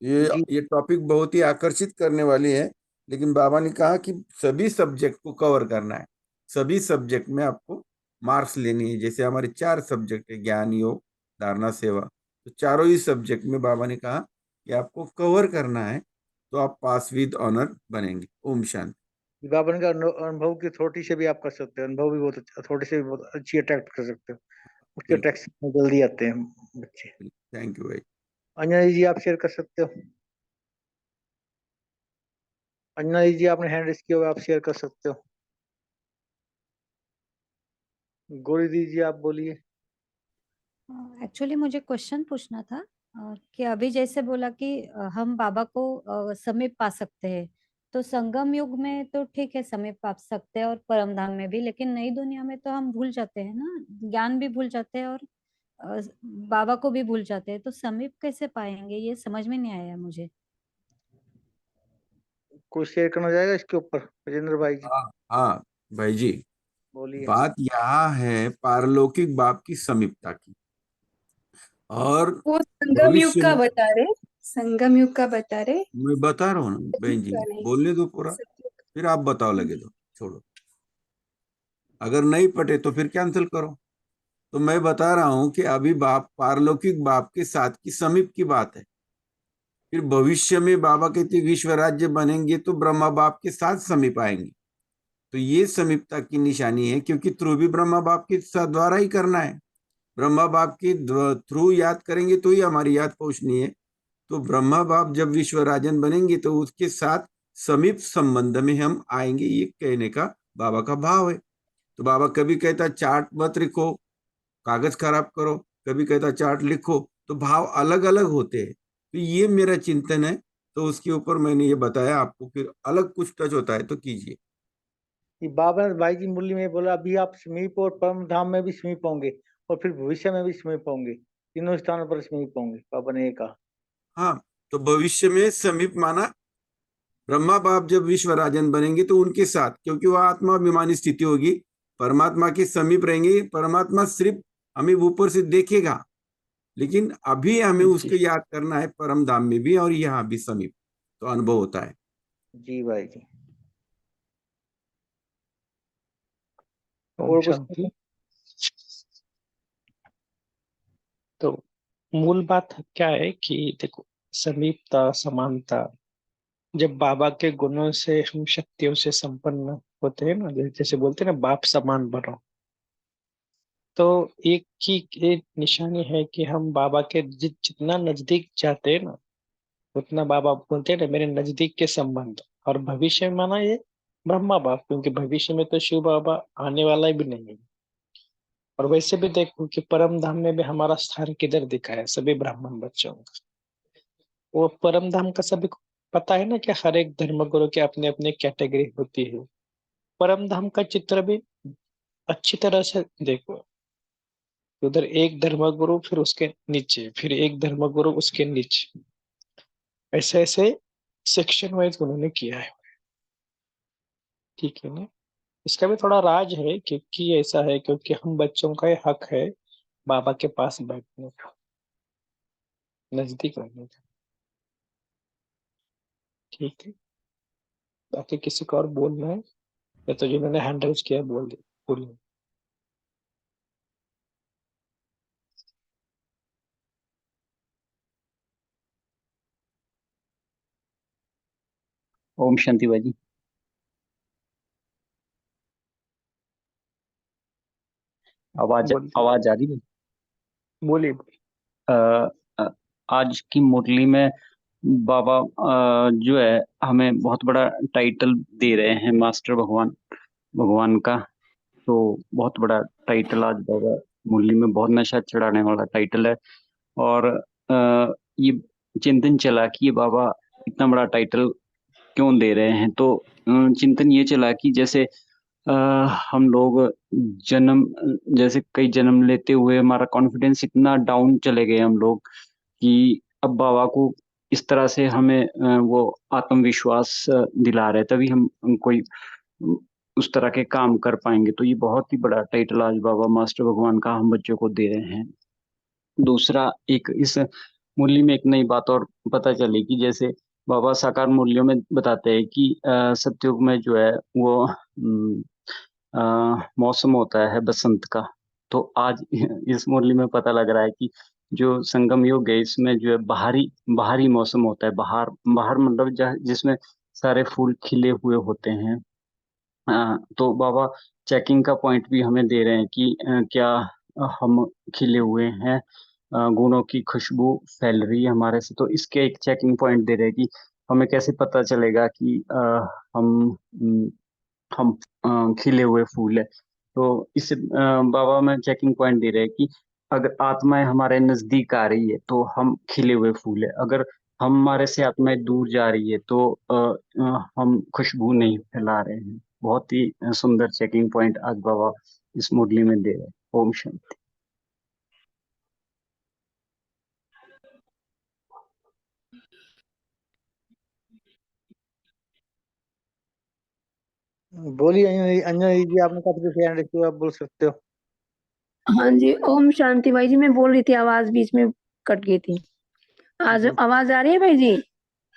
जी ये टॉपिक बहुत ही आकर्षित करने वाली है। लेकिन बाबा ने कहा कि सभी सब्जेक्ट को कवर करना है, सभी सब्जेक्ट में आपको मार्क्स लेनी है। जैसे हमारे 4 सब्जेक्ट है, ज्ञान, योग, धारणा, सेवा, तो चारों ही सब्जेक्ट में बाबा ने कहा कि आपको कवर करना है तो आप पास विद ऑनर बनेंगे। ओम शांति। बाबा ने कहा अनुभव की अथॉरिटी से भी आप कर सकते हो, अनुभव भी बहुत अच्छा, अथॉरिटी से भी बहुत अच्छी अट्रैक्ट कर सकते हो। उसके बिल्कुल, अट्रैक्शन में जल्दी आते हैं बच्चे। थैंक यू भाई। अंजना जी आप शेयर कर सकते हो। अंजना जी आपने हैंड रेस किया हुआ, आप शेयर कर सकते हो। गौरी दीदी जी आप बोलिए। एक्चुअली मुझे क्वेश्चन पूछना था कि अभी जैसे बोला कि हम बाबा को समीप पा सकते हैं, तो संगम युग में तो ठीक है समीप पा सकते हैं और परम धाम में भी, लेकिन नई दुनिया में तो हम भूल जाते हैं ना, ज्ञान भी भूल जाते हैं और बाबा को भी भूल जाते हैं, तो समीप कैसे पाएंगे ये समझ में नहीं आया मुझे। कोई शेयर करना चाहेगा इसके ऊपर? राजेंद्र भाई जी हाँ हाँ भाई जी, बोलिए। बात यहाँ है पारलौकिक बाप की समीपता की। और वो संगम युग भविष्य का में, बता रहे, संगम युग का बता रहे, मैं बता रहा हूँ ना बहन सतयुग जी, का नहीं। बोलने दो पूरा, सतयुग। फिर आप बताओ लगे तो छोड़ो। अगर नहीं पटे तो फिर कैंसिल करो। तो मैं बता रहा हूं कि अभी बाप, पारलौकिक बाप के साथ की समीप की बात है। फिर भविष्य में बाबा कहते विश्व राज्य बनेंगे तो ब्रह्मा बाप के साथ समीप आएंगे। तो ये समीपता की निशानी है, क्योंकि थ्रू भी ब्रह्मा बाप के साथ द्वारा ही करना है। ब्रह्मा बाप की थ्रू याद करेंगे तो ही हमारी याद पहुंचनी है। तो ब्रह्मा बाप जब विश्व राजन बनेंगे तो उसके साथ समीप संबंध में हम आएंगे, ये कहने का बाबा का भाव है। तो बाबा कभी कहता चार्ट मत लिखो, कागज खराब करो, कभी कहता चार्ट लिखो, तो भाव अलग अलग होते हैं। तो ये मेरा चिंतन है, तो उसके ऊपर मैंने ये बताया आपको। फिर अलग कुछ टच होता है तो कीजिए। ये बाबा ने भाई जी मुरली में बोला अभी आप समीप और परम धाम में भी समीप होंगे, और फिर भविष्य में भी समीप होंगे, तीनों स्थानों पर समीप होंगे, बाबा ने ये कहा। हाँ, तो भविष्य में समीप माना ब्रह्मा बाप जब विश्व राजन बनेंगे तो उनके साथ, क्योंकि वह आत्मा अभिमानी स्थिति होगी, परमात्मा के समीप रहेंगे। परमात्मा सिर्फ हमें ऊपर से देखेगा, लेकिन अभी हमें जी उसको याद करना है परम धाम में भी और यहाँ भी समीप, तो अनुभव होता है। जी भाई जी। ओम और कुछ? शांति। तो मूल बात क्या है कि देखो, समीपता, समानता, जब बाबा के गुणों से हम शक्तियों से संपन्न होते हैं ना, जैसे बोलते हैं ना बाप समान बनो, तो एक की एक निशानी है कि हम बाबा के जितना नजदीक जाते हैं ना, उतना बाबा बोलते हैं ना मेरे नजदीक के संबंध। और भविष्य में माना ये ब्रह्मा बाप, क्योंकि भविष्य में तो शिव बाबा आने वाला भी नहीं है। और वैसे भी देखो कि परम धाम में भी हमारा स्थान किधर दिखा है, सभी ब्राह्मण बच्चों का। वो परम धाम का सभी को पता है ना कि हर एक धर्मगुरु की अपनी अपनी कैटेगरी होती है। परम धाम का चित्र भी अच्छी तरह से देखो, उधर एक धर्मगुरु, फिर उसके नीचे, फिर एक धर्मगुरु उसके नीचे, ऐसे ऐसे सेक्शन वाइज उन्होंने किया है। ठीक है ना। इसका भी थोड़ा राज है, क्योंकि ऐसा है क्योंकि हम बच्चों का ये हक है बाबा के पास बैठने का, नजदीक रहने का। ठीक है। बाकी किसी को और बोलना है या तो जिन्होंने हैंड रेज किया बोल दे, बोलिए। ओम शांति भाई। आवाज बोलिए आवाज आ रही है? बोलिए। अ, अ, आज की मुरली में बाबा जो है हमें बहुत बड़ा टाइटल दे रहे हैं, मास्टर भगवान भगवान का। तो बहुत बड़ा टाइटल आज बाबा मुरली में, बहुत नशा चढ़ाने वाला टाइटल है। और ये चिंतन चला कि ये बाबा इतना बड़ा टाइटल क्यों दे रहे हैं। तो चिंतन ये चला कि जैसे अ, हम लोग जन्म जैसे कई जन्म लेते हुए हमारा कॉन्फिडेंस इतना डाउन चले गए हम लोग कि अब बाबा को इस तरह से हमें वो आत्मविश्वास दिला रहे, तभी हम कोई उस तरह के काम कर पाएंगे। तो ये बहुत ही बड़ा टाइटल आज बाबा मास्टर भगवान का हम बच्चों को दे रहे हैं। दूसरा, एक इस मुरली में एक नई बात और पता चली कि जैसे बाबा साकार मुरलियों में बताते हैं कि सतयुग में जो है वो मौसम होता है बसंत का। तो आज इस मुरली में पता लग रहा है कि जो संगम युग है इसमें जो है बाहरी बाहरी मौसम होता है। बाहर बाहर मतलब जिसमें सारे फूल खिले हुए होते हैं। तो बाबा चेकिंग का पॉइंट भी हमें दे रहे हैं कि क्या हम खिले हुए हैं, गुणों की खुशबू फैल रही है हमारे से। तो इसके एक चेकिंग पॉइंट दे रहे हैं कि हमें कैसे पता चलेगा कि हम हम खिले हुए फूल है। तो इस बाबा में चेकिंग पॉइंट दे रहे हैं कि अगर आत्माएं हमारे नजदीक आ रही है तो हम खिले हुए फूल है, अगर हमारे से आत्माएं दूर जा रही है तो हम खुशबू नहीं फैला रहे हैं। बहुत ही सुंदर चेकिंग पॉइंट आज बाबा इस मुरली में दे रहे हैं। ओम शांति। बोलिए अंजना जी, आपने काफी ध्यान रखिए, आप बोल सकते हो। हाँ जी, ओम शांति भाई जी। मैं बोल रही थी, आवाज बीच में कट गई थी। आज जी आवाज आ रही है भाई जी?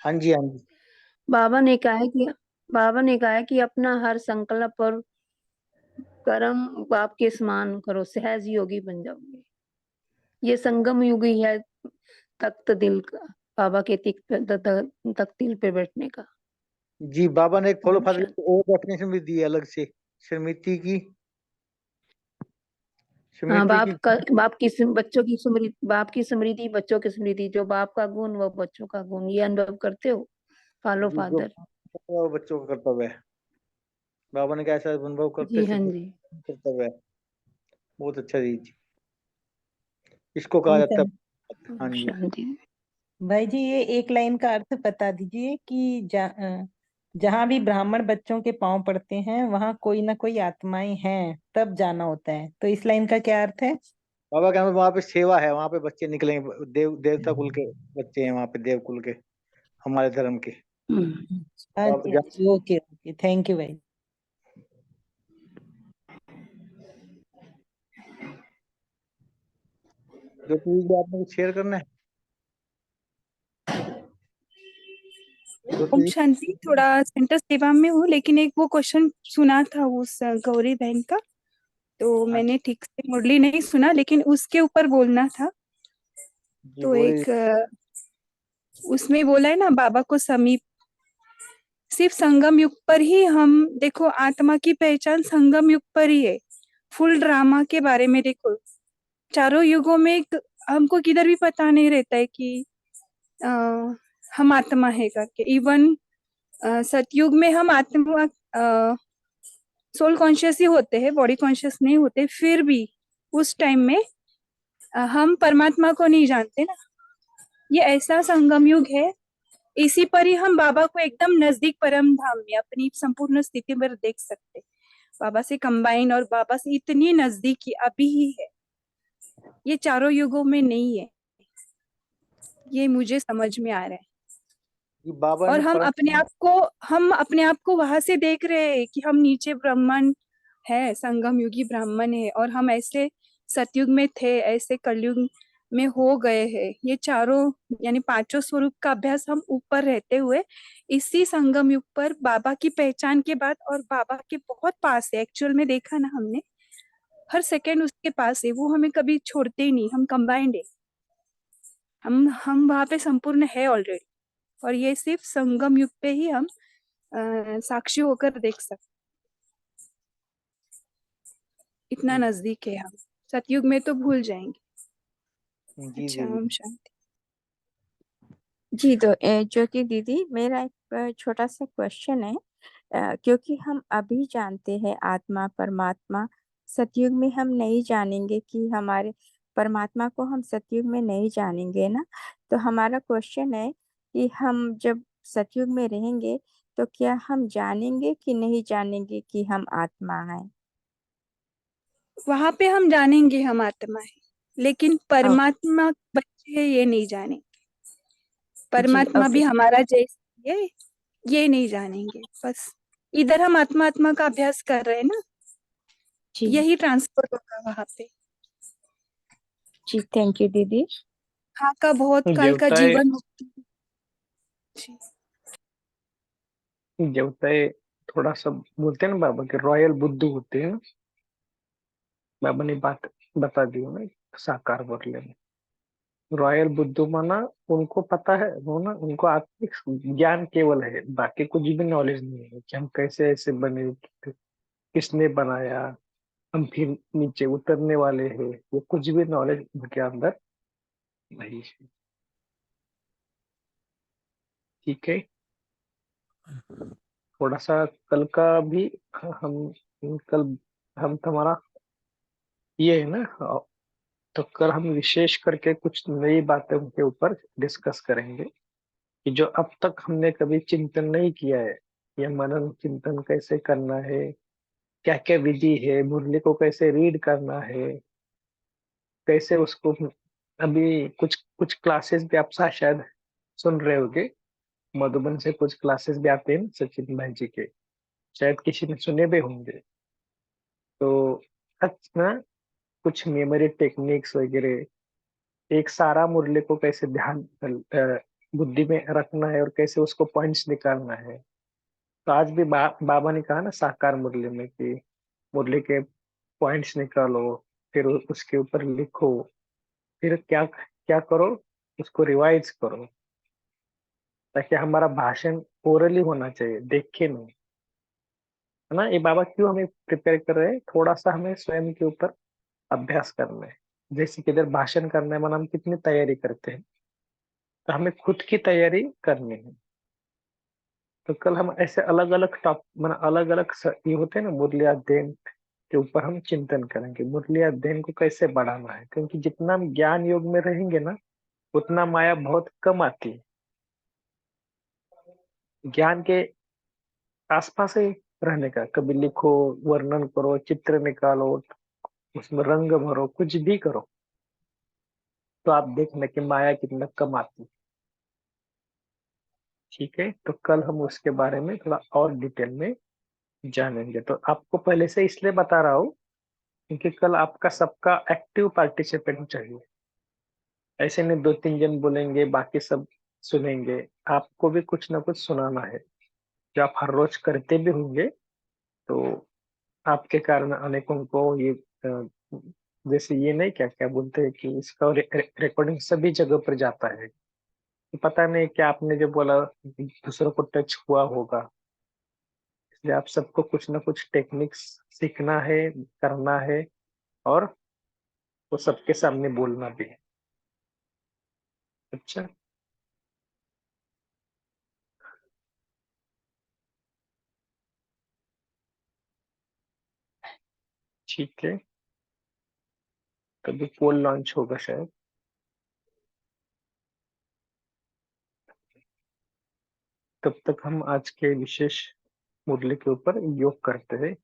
हाँ जी, हाँ जी। बाबा ने कहा है कि अपना हर संकल्प और कर्म बाप के समान करो, सहज योगी बन जाओगे। ये संगम युग ही है तख्त दिल का, बाबा के तख्त दिल पे बैठने का। जी, बाबा ने एक फॉलो ओम फादर शांति। को और डेफिनेशन भी दी है अलग से, स्मृति की। हाँ, स्मृति की बाप की स्मृति, बच्चों की स्मृति। जो बाप का गुण वो बच्चों का गुण, ये अनुभव करते हो फॉलो जी, जो फादर। वो बच्चों का कर्तव्य है। बाबा ने कैसा अनुभव करते जी हाँ सिद्ध जी। कर्तव्य है। बहुत अच्छा जी। इसको कहा ओम जाता है। हाँ ओम जी। शांति। भाई जी, ये एक लाइन का अर्थ बता दीजिए कि जहाँ भी ब्राह्मण बच्चों के पांव पड़ते हैं वहां कोई ना कोई आत्माएं हैं, तब जाना होता है। तो इस लाइन का क्या अर्थ है? बाबा कहते वहां पे सेवा है, वहां पे बच्चे निकलेंगे, देवता कुल के बच्चे हैं वहां पे, देव कुल के, हमारे धर्म के। हाँ तो आप जी, हाँ जी, ओके ओके, थैंक यू भाई। जो चीज आपने कुछ शेयर करना है, जो ओम चीज। शांति। थोड़ा सेंटर सेवा में हूँ, लेकिन एक वो क्वेश्चन सुना था उस गौरी बहन का, तो हाँ मैंने ठीक से मुरली नहीं सुना, लेकिन उसके ऊपर बोलना था। जी, तो बोले। एक उसमें बोला है ना, बाबा को समीप, सिर्फ संगम युग पर ही हम देखो, आत्मा की पहचान संगम युग पर ही है। फुल ड्रामा के बारे में देखो, चारों युगों में हमको किधर भी पता नहीं रहता है कि आ, हम आत्मा है करके। इवन सतयुग में हम आत्मा सोल कॉन्शियस ही होते हैं, बॉडी कॉन्शियस नहीं होते, फिर भी उस टाइम में हम परमात्मा को नहीं जानते ना। ये ऐसा संगम युग है, इसी पर ही हम बाबा को एकदम नजदीक परम धाम में अपनी संपूर्ण स्थिति पर देख सकते। बाबा से कंबाइन और बाबा से इतनी नजदीकी अभी ही है, ये चारों युगों में नहीं है। ये मुझे समझ में आ रहा है। बाबा और ने हम अपने आप को वहां से देख रहे हैं कि हम नीचे ब्राह्मण है, संगम युगी ब्राह्मण है, और हम ऐसे सतयुग में थे, ऐसे कलयुग में हो गए हैं। ये चारों यानी पांचों स्वरूप का अभ्यास हम ऊपर रहते हुए इसी संगम युग पर बाबा की पहचान के बाद, और बाबा के बहुत पास है। एक्चुअल में देखा ना हमने, हर सेकंड उसके पास है, वो हमें कभी छोड़ते ही नहीं। हम कंबाइंड है, हम वहां पे संपूर्ण है ऑलरेडी। और ये सिर्फ संगम युग पे ही हम साक्षी होकर देख सकते, इतना नजदीक है हम। सतयुग में तो भूल जाएंगे। जी अच्छा, देवी। ओम शांति। जी, तो ज्योति दीदी, मेरा एक छोटा सा क्वेश्चन है। क्योंकि हम अभी जानते हैं आत्मा परमात्मा, सतयुग में हम नहीं जानेंगे कि हमारे परमात्मा को हम सतयुग में नहीं जानेंगे ना। तो हमारा क्वेश्चन है कि हम जब सतयुग में रहेंगे तो क्या हम जानेंगे कि नहीं जानेंगे कि हम आत्मा हैं? वहां पे हम जानेंगे हम आत्मा है, लेकिन ओ, परमात्मा बच्चे है ये नहीं जानेंगे। जी, परमात्मा भी ओके। हमारा जैसे है, ये नहीं जानेंगे। बस इधर हम आत्मा आत्मा का अभ्यास कर रहे हैं ना, जी यही ट्रांसफर होगा वहां पे। जी, थैंक यू दीदी। हाँ का बहुत काल का देवताएं जीवन मुक्ति। जी। देवताएं थोड़ा सा बोलते हैं ना बाबा के रॉयल बुद्धू होते हैं। बाबा ने बात बता दी ना साकार बदले में। रॉयल बुद्धू माना उनको पता है, वो ना उनको आत्मिक ज्ञान केवल है, बाकी कुछ भी नॉलेज नहीं है कि हम कैसे ऐसे बने, किसने बनाया, हम फिर नीचे उतरने वाले हैं, ये कुछ भी नॉलेज उनके अंदर नहीं है। ठीक है। थोड़ा सा कल का भी हम कल हम तुम्हारा ये है ना, तो कल हम विशेष करके कुछ नई बातें उनके ऊपर डिस्कस करेंगे कि जो अब तक हमने कभी चिंतन नहीं किया है, या मनन चिंतन कैसे करना है, क्या क्या विधि है, मुरली को कैसे रीड करना है, कैसे उसको। अभी कुछ कुछ क्लासेस भी आप शायद सुन रहे होगे, मधुबन से कुछ क्लासेस भी आते हैं सचिन भाई जी के, शायद किसी ने सुने भी होंगे। तो अच्छा, कुछ मेमोरी टेक्निक्स वगैरह, एक सारा मुरली को कैसे ध्यान बुद्धि में रखना है और कैसे उसको पॉइंट्स निकालना है। तो आज भी बाबा ने कहा ना साकार मुरली में कि मुरली के पॉइंट्स निकालो, फिर उसके ऊपर लिखो, फिर क्या क्या करो, उसको रिवाइज करो, ताकि हमारा भाषण ओरली होना चाहिए, देख के नहीं। है ना, ये बाबा क्यों हमें प्रिपेयर कर रहे हैं, थोड़ा सा हमें स्वयं के ऊपर अभ्यास करना है। जैसे कि इधर भाषण करने में हम कितनी तैयारी करते हैं, तो हमें खुद की तैयारी करनी है। तो कल हम ऐसे अलग अलग टॉप मतलब अलग अलग ये होते हैं ना मुरली अध्ययन के ऊपर हम चिंतन करेंगे, मुरली अध्ययन को कैसे बढ़ाना है, क्योंकि जितना हम ज्ञान योग में रहेंगे ना, उतना माया बहुत कम आती है। ज्ञान के आसपास ही रहने का, कभी लिखो, वर्णन करो, चित्र निकालो, उसमें रंग भरो, कुछ भी करो, तो आप देखना कि माया कितना कम आती है। ठीक है, तो कल हम उसके बारे में थोड़ा और डिटेल में जानेंगे। तो आपको पहले से इसलिए बता रहा हूँ क्योंकि कल आपका सबका एक्टिव पार्टिसिपेंट चाहिए। ऐसे नहीं 2-3 जन बोलेंगे बाकी सब सुनेंगे, आपको भी कुछ ना कुछ सुनाना है, जो आप हर रोज करते भी होंगे। तो आपके कारण अनेकों को ये जैसे ये नहीं क्या क्या बोलते हैं कि इसका रिकॉर्डिंग सभी जगह पर जाता है। तो पता नहीं क्या आपने जो बोला दूसरों को टच हुआ होगा, इसलिए आप सबको कुछ ना कुछ टेक्निक्स सीखना है, करना है, और वो सबके सामने बोलना भी है। अच्छा, ठीक है, कभी पोल लॉन्च होगा शायद। तब तक हम आज के विशेष मुरली के ऊपर योग करते हैं।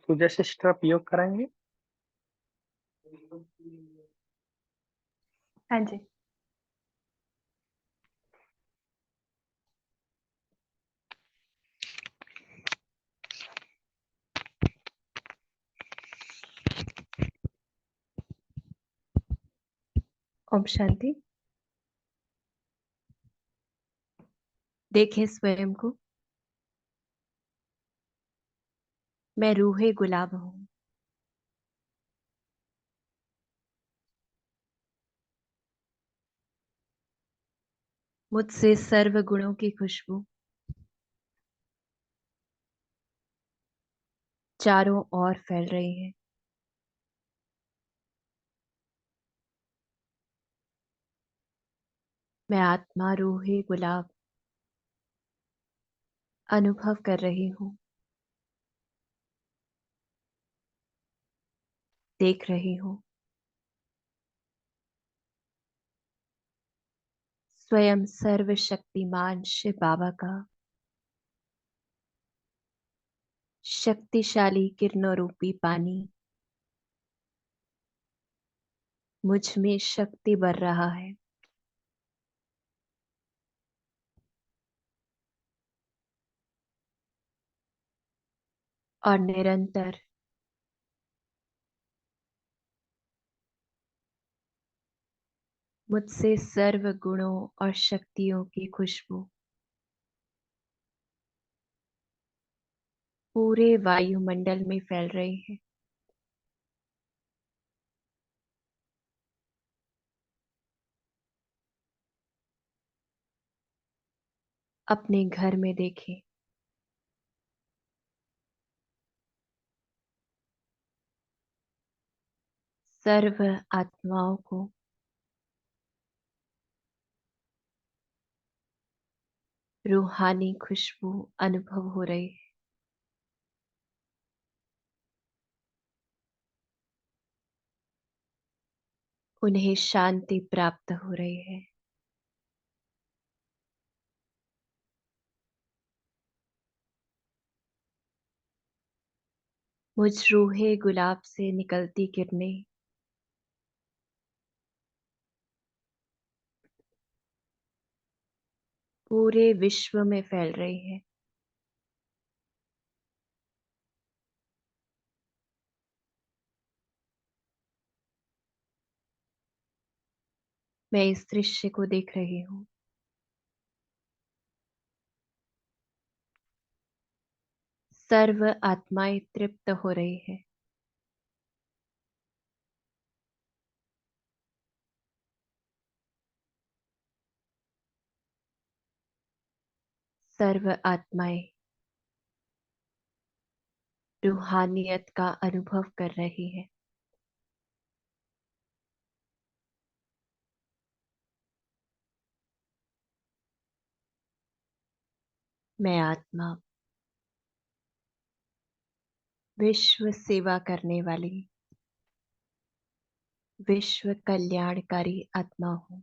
पूजा सिस्टर, आप योग कराएंगे? हाँ जी। ओम शांति। देखें स्वयं को, मैं रूहे गुलाब हूँ। मुझसे सर्व गुणों की खुशबू चारों ओर फैल रही है। मैं आत्मा रूहे गुलाब अनुभव कर रही हूँ, देख रही हूँ। स्वयं सर्वशक्तिमान शिव बाबा का शक्तिशाली किरणों रूपी पानी मुझ में शक्ति भर रहा है। और निरंतर मुझसे सर्व गुणों और शक्तियों की खुशबू पूरे वायुमंडल में फैल रही है। अपने घर में देखें, सर्व आत्माओं को रूहानी खुशबू अनुभव हो रही है। उन्हें शांति प्राप्त हो रही है। मुझ रूहे गुलाब से निकलती किरणें पूरे विश्व में फैल रही है। मैं इस दृश्य को देख रही हूँ। सर्व आत्माएं तृप्त हो रही है। सर्व आत्माएं रूहानियत का अनुभव कर रही है। मैं आत्मा विश्व सेवा करने वाली विश्व कल्याणकारी आत्मा हूँ।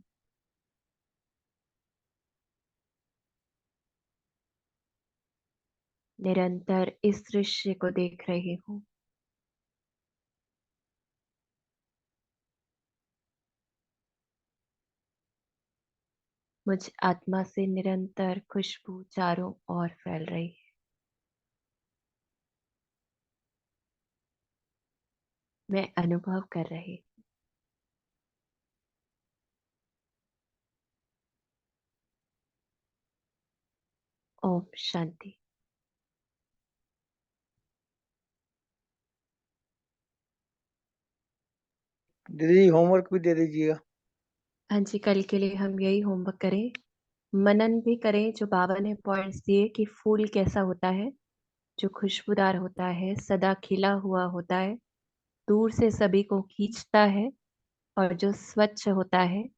निरंतर इस दृश्य को देख रही हूँ। मुझ आत्मा से निरंतर खुशबू चारों ओर फैल रही है। मैं अनुभव कर रही हूँ। ओम शांति। दीदी होमवर्क भी दे दीजिएगा। हाँ जी, कल के लिए हम यही होमवर्क करें, मनन भी करें जो बाबा ने पॉइंट्स दिए कि फूल कैसा होता है, जो खुशबूदार होता है, सदा खिला हुआ होता है, दूर से सभी को खींचता है, और जो स्वच्छ होता है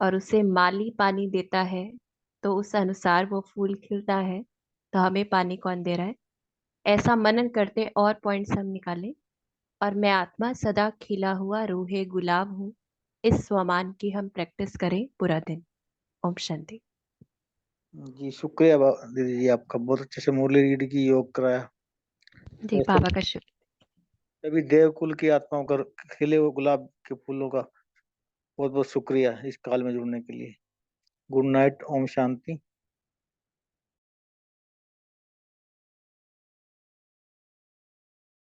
और उसे माली पानी देता है, तो उस अनुसार वो फूल खिलता है। तो हमें पानी कौन दे रहा है? ऐसा मनन करते और पॉइंट्स हम निकालें। और मैं आत्मा सदा खिला हुआ रूहे गुलाब हूँ, इस स्वमान की हम प्रैक्टिस करें पूरा दिन। ओम शांति। जी शुक्रिया दीदी जी, आपका बहुत अच्छे से मुरली रीड की, योग कराया। जी बाबा का शुक्र। सभी देवकुल की आत्माओं का खिले हुए गुलाब के फूलों का बहुत बहुत शुक्रिया इस काल में जुड़ने के लिए। Good night, Om Shanti.